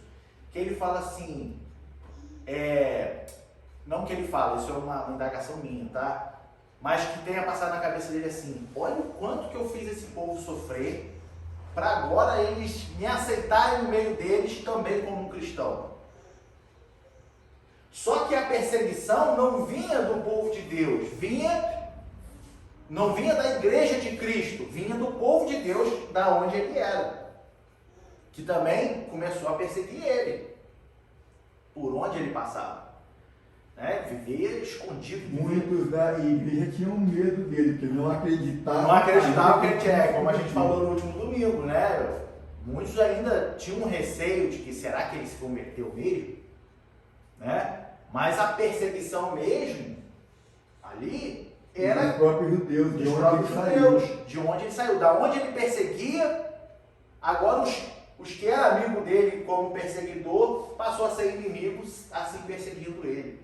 que ele fala assim, não que ele fala, isso é uma indagação minha, tá? Mas que tenha passado na cabeça dele assim: olha o quanto que eu fiz esse povo sofrer, para agora eles me aceitarem no meio deles também como um cristão. Só que a perseguição não vinha do povo de Deus, não vinha da igreja de Cristo, vinha do povo de Deus, da onde ele era, que também começou a perseguir ele, por onde ele passava. Vivia escondido. Muitos da igreja tinham medo dele, porque não acreditavam. Não acreditavam que ele tinha, como a gente falou no último domingo, né? Muitos ainda tinham um receio de que será que ele se converteu mesmo, né? Mas a perseguição mesmo ali era dos próprios judeus, dos próprios judeus, de onde ele saiu, da onde ele perseguia. Agora os que eram amigos dele como perseguidor passou a ser inimigos, assim perseguindo ele.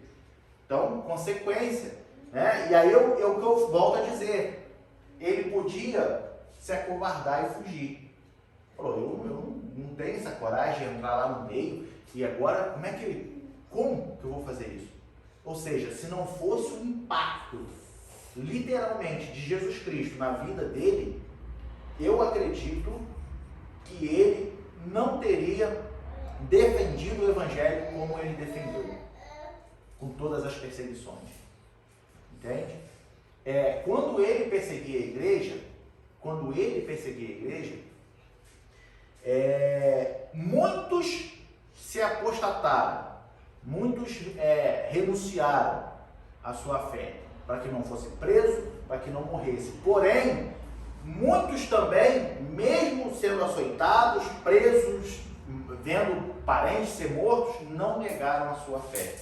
Então, consequência, né? E aí o que eu volto a dizer, ele podia se acovardar e fugir. Falou: eu não tenho essa coragem de entrar lá no meio, e agora como que eu vou fazer isso? Ou seja, se não fosse o impacto, literalmente, de Jesus Cristo na vida dele, eu acredito que ele não teria defendido o Evangelho como ele defendeu, com todas as perseguições. Entende? Quando ele perseguia a igreja, muitos se apostataram, muitos renunciaram à sua fé, para que não fosse preso, para que não morresse. Porém, muitos também, mesmo sendo açoitados, presos, vendo parentes ser mortos, não negaram a sua fé.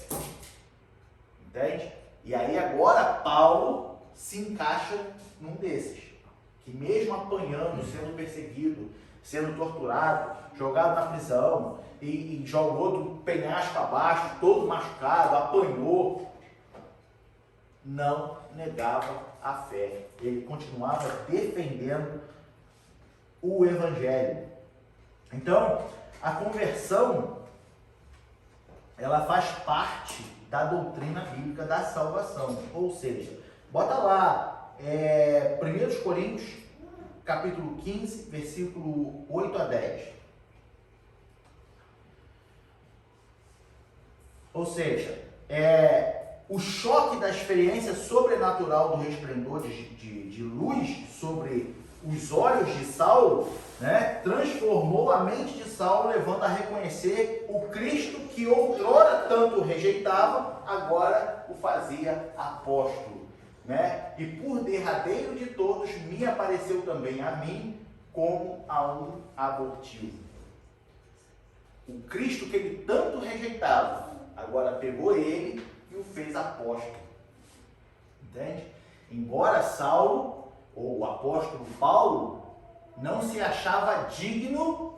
Entende? E aí agora Paulo se encaixa num desses, que mesmo apanhando, sendo perseguido, sendo torturado, jogado na prisão e jogou do penhasco abaixo, todo machucado, apanhou, não negava a fé. Ele continuava defendendo o Evangelho. Então, a conversão, ela faz parte da doutrina bíblica da salvação. Ou seja, bota lá, 1 Coríntios, capítulo 15, versículo 8 a 10. Ou seja, o choque da experiência sobrenatural do resplendor de luz sobre os olhos de Saulo, né, transformou a mente de Saulo, levando a reconhecer o Cristo que outrora tanto rejeitava, agora o fazia apóstolo. Né? E por derradeiro de todos, me apareceu também a mim como a um abortivo. O Cristo que ele tanto rejeitava, agora pegou ele e o fez apóstolo. Entende? Embora Saulo, ou o apóstolo Paulo, não se achava digno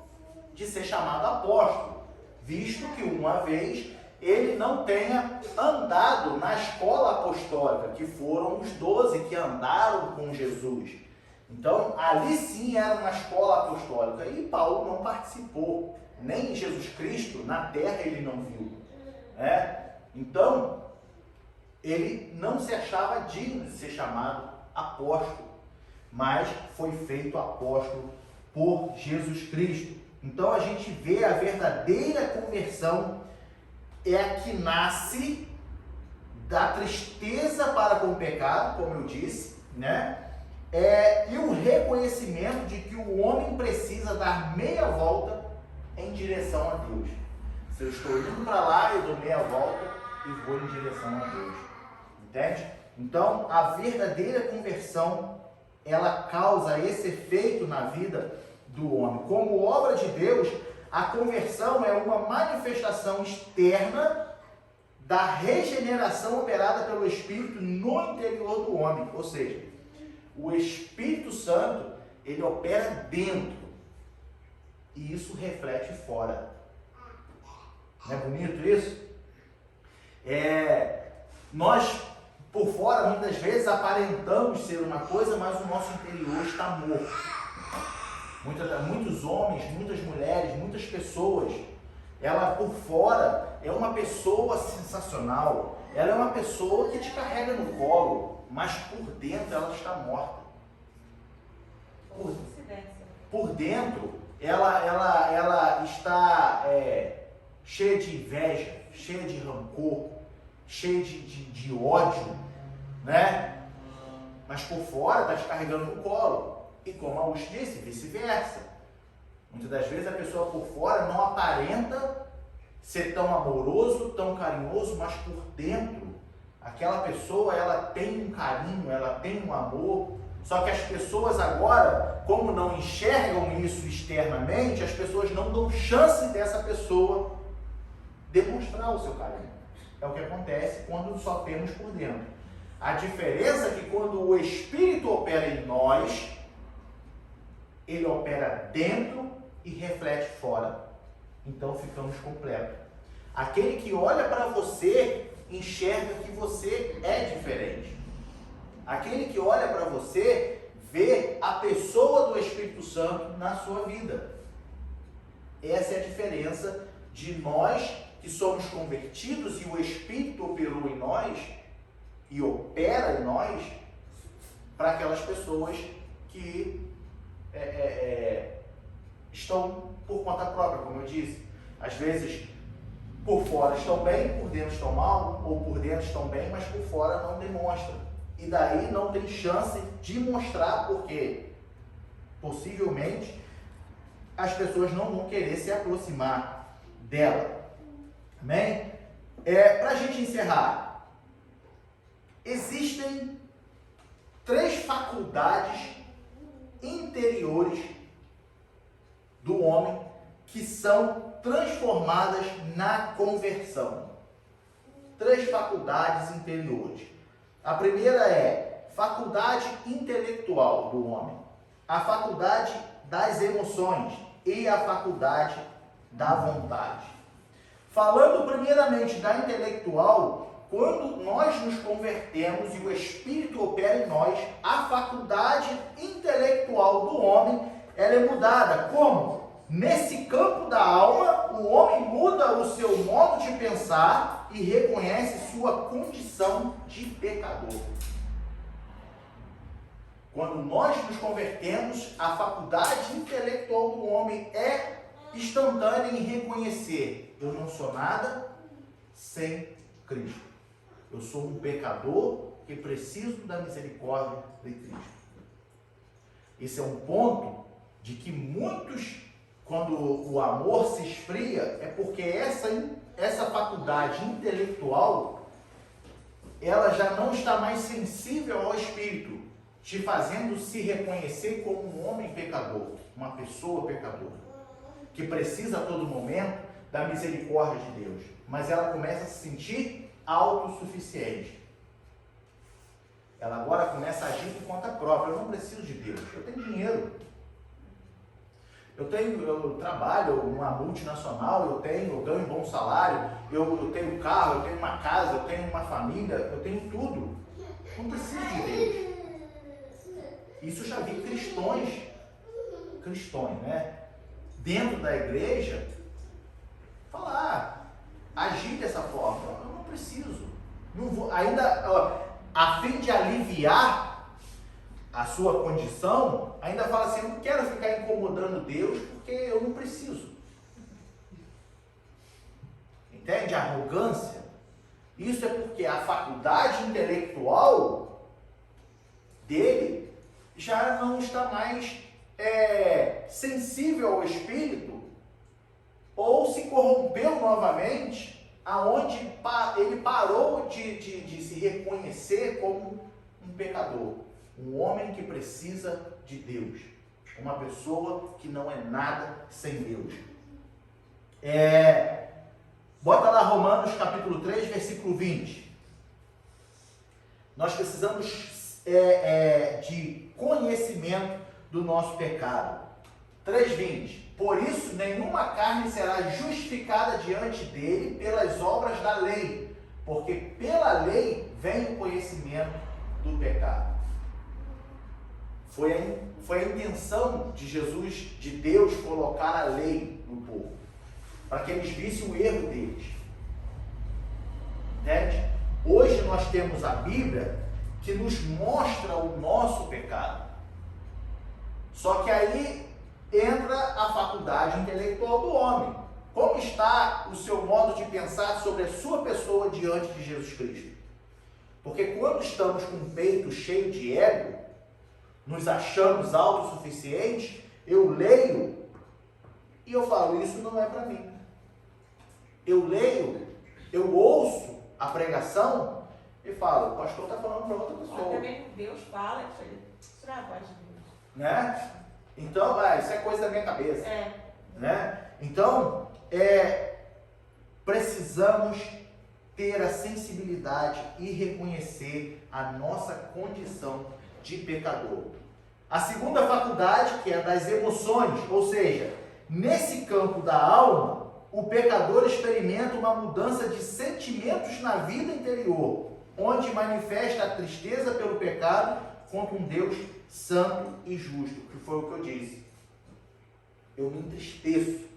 de ser chamado apóstolo, visto que uma vez ele não tenha andado na escola apostólica, que foram os 12 que andaram com Jesus. Então, ali sim era uma escola apostólica, e Paulo não participou, nem Jesus Cristo na terra ele não viu. Então, ele não se achava digno de ser chamado apóstolo, mas foi feito apóstolo por Jesus Cristo. Então, a gente vê a verdadeira conversão é a que nasce da tristeza para com o pecado, como eu disse, né? E o reconhecimento de que o homem precisa dar meia volta em direção a Deus. Se eu estou indo para lá, eu dou meia volta e vou em direção a Deus. Entende? Então, a verdadeira conversão, ela causa esse efeito na vida do homem. Como obra de Deus, a conversão é uma manifestação externa da regeneração operada pelo Espírito no interior do homem. Ou seja, o Espírito Santo, ele opera dentro e isso reflete fora. Não é bonito isso? Nós, por fora, muitas vezes aparentamos ser uma coisa, mas o nosso interior está morto. Muitos homens, muitas mulheres, muitas pessoas, ela por fora é uma pessoa sensacional, ela é uma pessoa que te carrega no colo, mas por dentro ela está morta. Por dentro ela está cheia de inveja, cheia de rancor, cheia de ódio, né? Mas por fora está te carregando no colo. E como a Augusto disse, vice-versa. Muitas das vezes a pessoa por fora não aparenta ser tão amoroso, tão carinhoso, mas por dentro, aquela pessoa, ela tem um carinho, ela tem um amor. Só que as pessoas agora, como não enxergam isso externamente, as pessoas não dão chance dessa pessoa demonstrar o seu carinho. É o que acontece quando só temos por dentro. A diferença é que quando o Espírito opera em nós, ele opera dentro e reflete fora. Então ficamos completos. Aquele que olha para você, enxerga que você é diferente. Aquele que olha para você, vê a pessoa do Espírito Santo na sua vida. Essa é a diferença de nós que somos convertidos e o Espírito operou em nós e opera em nós para aquelas pessoas que estão por conta própria, como eu disse. Às vezes, por fora estão bem, por dentro estão mal, ou por dentro estão bem, mas por fora não demonstram. E daí não tem chance de mostrar, porque possivelmente as pessoas não vão querer se aproximar dela. Amém? Para a gente encerrar, existem 3 faculdades interiores do homem que são transformadas na conversão. 3 faculdades interiores. A primeira é faculdade intelectual do homem. a faculdade das emoções e a faculdade da vontade. Falando primeiramente da intelectual, quando nós nos convertemos e o Espírito opera em nós, a faculdade intelectual do homem, ela é mudada. Como? Nesse campo da alma, o homem muda o seu modo de pensar e reconhece sua condição de pecador. Quando nós nos convertemos, a faculdade intelectual do homem é instantânea em reconhecer: eu não sou nada sem Cristo. Eu sou um pecador que preciso da misericórdia de Cristo. Esse é um ponto de que muitos, quando o amor se esfria, é porque essa faculdade intelectual, ela já não está mais sensível ao Espírito, te fazendo se reconhecer como um homem pecador, uma pessoa pecadora, que precisa a todo momento da misericórdia de Deus. Mas ela começa a se sentir autossuficiente. Ela agora começa a agir por conta própria. Eu não preciso de Deus, eu tenho dinheiro. Eu trabalho numa multinacional, eu ganho um bom salário, eu tenho carro, eu tenho uma casa, eu tenho uma família, eu tenho tudo. Não preciso de Deus. Isso eu já vi cristões, né? Dentro da igreja, agir dessa forma. Eu não preciso. Não vou, ainda, a fim de aliviar a sua condição, ainda fala assim: eu não quero ficar incomodando Deus porque eu não preciso. Entende a arrogância? Isso é porque a faculdade intelectual dele já não está mais sensível ao Espírito, ou se corrompeu novamente, aonde ele parou de se reconhecer como um pecador, um homem que precisa de Deus, uma pessoa que não é nada sem Deus. Bota lá Romanos capítulo 3, versículo 20. Nós precisamos de conhecimento do nosso pecado. 3:20. Por isso, nenhuma carne será justificada diante dele pelas obras da lei, porque pela lei vem o conhecimento do pecado. Foi a intenção de Jesus, de Deus, colocar a lei no povo, para que eles vissem o erro deles. Entende? Hoje nós temos a Bíblia que nos mostra o nosso pecado. Só que aí entra a faculdade intelectual do homem. Como está o seu modo de pensar sobre a sua pessoa diante de Jesus Cristo? Porque quando estamos com o peito cheio de ego, nos achamos autossuficientes, eu leio e eu falo: isso não é para mim. Eu leio, eu ouço a pregação e falo: o pastor está falando para outra pessoa. Também Deus fala, isso não é a voz de Deus. Né? Então, isso é coisa da minha cabeça. Né? Então, precisamos ter a sensibilidade e reconhecer a nossa condição de pecador. A segunda faculdade, que é das emoções, ou seja, nesse campo da alma, o pecador experimenta uma mudança de sentimentos na vida interior, onde manifesta a tristeza pelo pecado contra um Deus santo e justo, que foi o que eu disse. Eu me entristeço.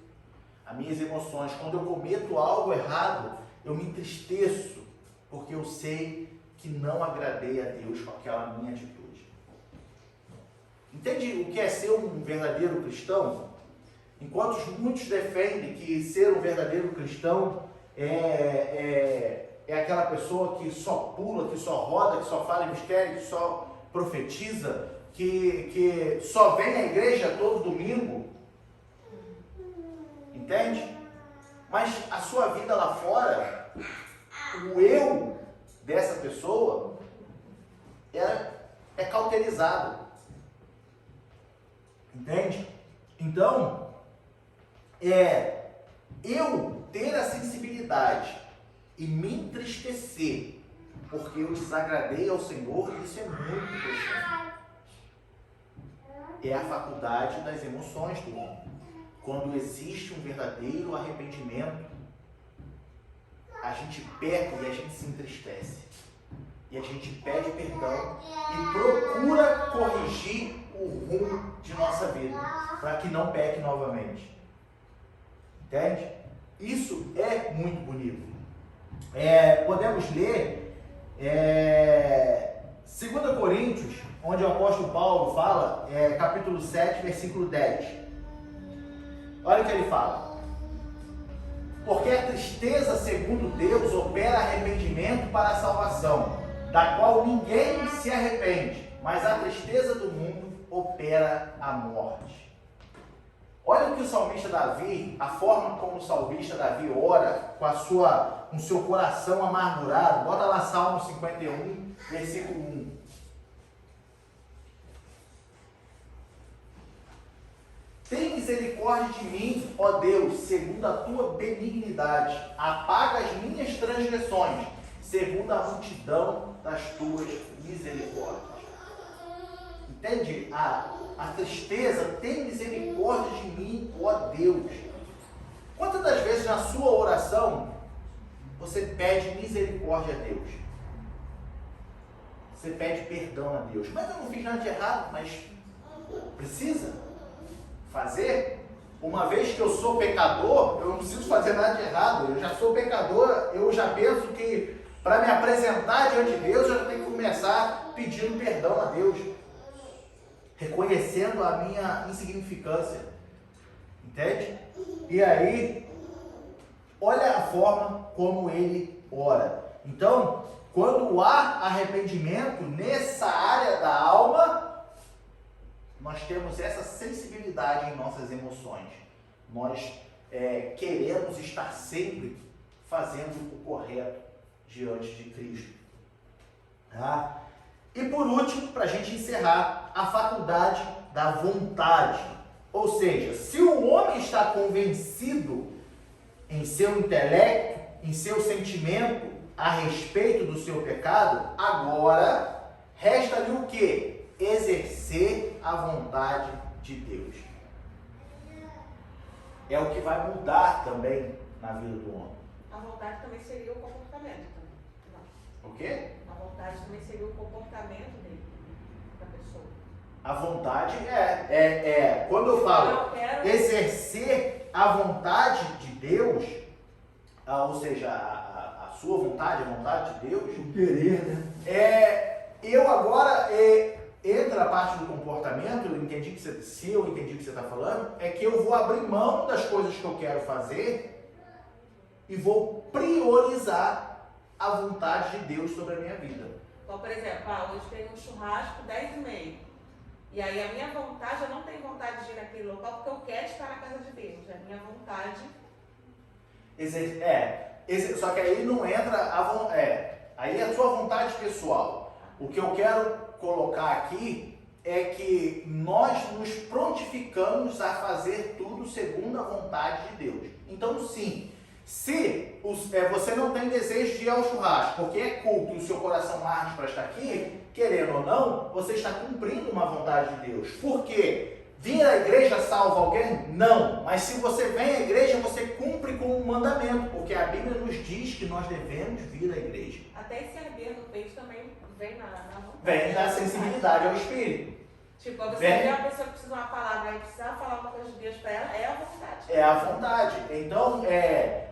As minhas emoções, quando eu cometo algo errado, eu me entristeço, porque eu sei que não agradei a Deus com aquela minha atitude. Entende o que é ser um verdadeiro cristão? Enquanto muitos defendem que ser um verdadeiro cristão é aquela pessoa que só pula, que só roda, que só fala em mistério, que só profetiza, que só vem à igreja todo domingo. Entende? Mas a sua vida lá fora, o eu dessa pessoa é cauterizado. Entende? Então, eu ter a sensibilidade e me entristecer porque eu desagradei ao Senhor, isso é muito cristão. é a faculdade das emoções do homem. Quando existe um verdadeiro arrependimento, a gente peca e a gente se entristece. E a gente pede perdão e procura corrigir o rumo de nossa vida, para que não peque novamente. Entende? Isso é muito bonito. Podemos ler 2 Coríntios, onde o apóstolo Paulo fala, capítulo 7, versículo 10. Olha o que ele fala. Porque a tristeza, segundo Deus, opera arrependimento para a salvação, da qual ninguém se arrepende, mas a tristeza do mundo opera a morte. Olha o que o salmista Davi, a forma como o salmista Davi ora com seu coração amargurado. Bota lá Salmo 51, versículo 1. Tem misericórdia de mim, ó Deus, segundo a tua benignidade. Apaga as minhas transgressões, segundo a multidão das tuas misericórdias. Entende? A tristeza, tem misericórdia de mim, ó Deus. Quantas das vezes na sua oração você pede misericórdia a Deus? Você pede perdão a Deus. Mas eu não fiz nada de errado, mas precisa fazer? Uma vez que eu sou pecador, eu não preciso fazer nada de errado. Eu já sou pecador, eu já penso que para me apresentar diante de Deus, eu já tenho que começar pedindo perdão a Deus, reconhecendo a minha insignificância. Entende? E aí, olha a forma como ele ora. Então, quando há arrependimento nessa área da alma, nós temos essa sensibilidade em nossas emoções. Nós queremos estar sempre fazendo o correto diante de Cristo. Tá? E por último, para a gente encerrar, a faculdade da vontade. Ou seja, se o homem está convencido em seu intelecto, em seu sentimento a respeito do seu pecado, agora resta-lhe o quê? Exercer a vontade de Deus. É o que vai mudar também na vida do homem. A vontade também seria o comportamento. Não. O quê? A vontade também seria o comportamento dele, da pessoa. A vontade quando eu falo exercer a vontade de Deus, ou seja, a sua vontade, a vontade de Deus, o querer, né? Eu agora entra a parte do comportamento. Se eu entendi o que você está falando, é que eu vou abrir mão das coisas que eu quero fazer e vou priorizar a vontade de Deus sobre a minha vida. Então, por exemplo, hoje tem um churrasco 10h30. E aí a minha vontade, eu não tenho vontade de ir naquele local porque eu quero estar na casa de Deus. É a minha vontade. Só que aí não entra aí é a sua vontade pessoal. O que eu quero colocar aqui é que nós nos prontificamos a fazer tudo segundo a vontade de Deus. Então, sim, se você não tem desejo de ir ao churrasco porque é culto e o seu coração arde para estar aqui, querendo ou não, você está cumprindo uma vontade de Deus. Por quê? Vir à igreja salva alguém? Não. Mas se você vem à igreja, você cumpre com um mandamento, porque a Bíblia nos diz que nós devemos vir à igreja. Até esse arder no peito também vem na vontade. Vem da sensibilidade ao Espírito. Tipo, você vê uma pessoa que precisa de uma palavra e precisa falar uma coisa de Deus para ela, é a vontade. É a vontade. Então,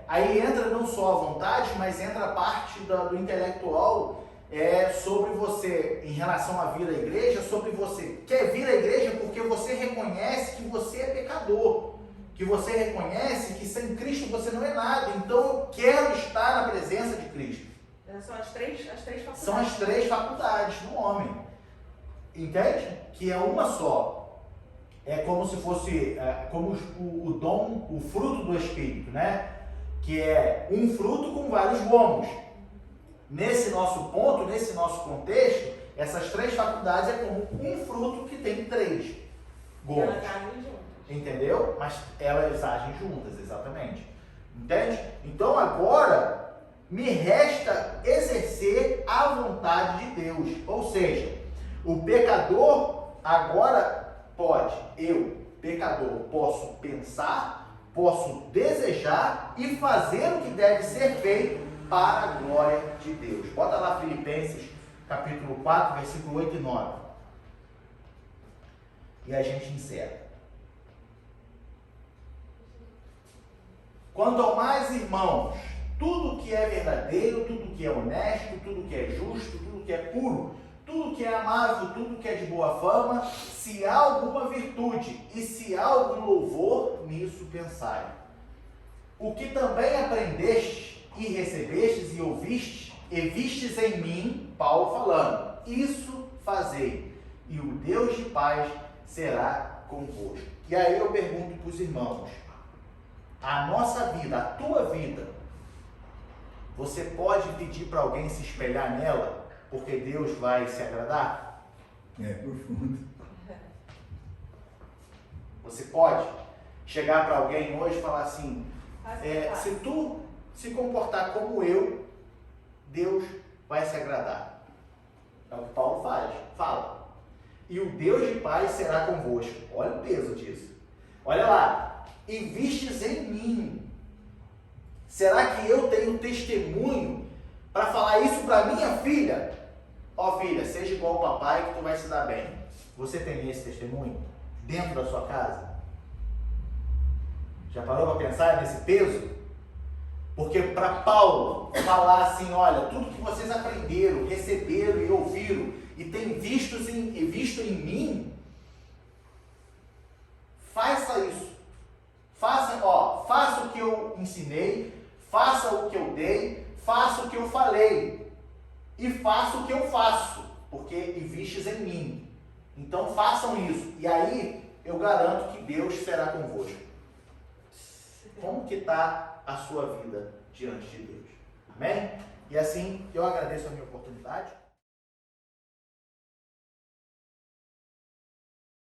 aí entra não só a vontade, mas entra a parte do intelectual sobre você, em relação a vir à igreja, sobre você quer vir à igreja porque você reconhece que você é pecador, que você reconhece que sem Cristo você não é nada. Então, eu quero estar na presença de Cristo. São as três faculdades. São as três faculdades do homem. Entende? Que é uma só. É como se fosse como o dom, o fruto do Espírito, né? Que é um fruto com vários gomos. Nesse nosso ponto, nesse nosso contexto, essas três faculdades é como um fruto que tem 3 gomos. Elas agem juntas. Entendeu? Mas elas agem juntas, exatamente. Entende? Então agora me resta exercer a vontade de Deus. Ou seja, o pecador agora eu, pecador, posso pensar, posso desejar e fazer o que deve ser feito para a glória de Deus. Bota lá Filipenses, capítulo 4, versículo 8 e 9. E a gente encerra. Quanto ao mais, irmãos, tudo que é verdadeiro, tudo que é honesto, tudo que é justo, tudo que é puro, tudo que é amável, tudo que é de boa fama, se há alguma virtude e se há algum louvor, nisso pensai. O que também aprendestes e recebestes e ouvistes e vistes em mim, Paulo falando, isso fazei, e o Deus de paz será convosco. E aí eu pergunto para os irmãos, a nossa vida, a tua vida, você pode pedir para alguém se espelhar nela, porque Deus vai se agradar? É profundo. Você pode chegar para alguém hoje e falar assim, se tu se comportar como eu, Deus vai se agradar. É o que Paulo fala. E o Deus de paz será convosco. Olha o peso disso. Olha lá. E vistes em mim. Será que eu tenho testemunho para falar isso para minha filha? Ó filha, seja igual ao papai que tu vai se dar bem. Você tem esse testemunho dentro da sua casa? Já parou para pensar nesse peso? Porque para Paulo falar assim, olha, tudo que vocês aprenderam, receberam e ouviram e têm visto em mim, faça isso. Faça o que eu ensinei, faça o que eu dei, faça o que eu falei e faça o que eu faço, porque e vistes em mim. Então façam isso. E aí eu garanto que Deus será convosco. Como que está a sua vida diante de Deus? Amém? E assim eu agradeço a minha oportunidade.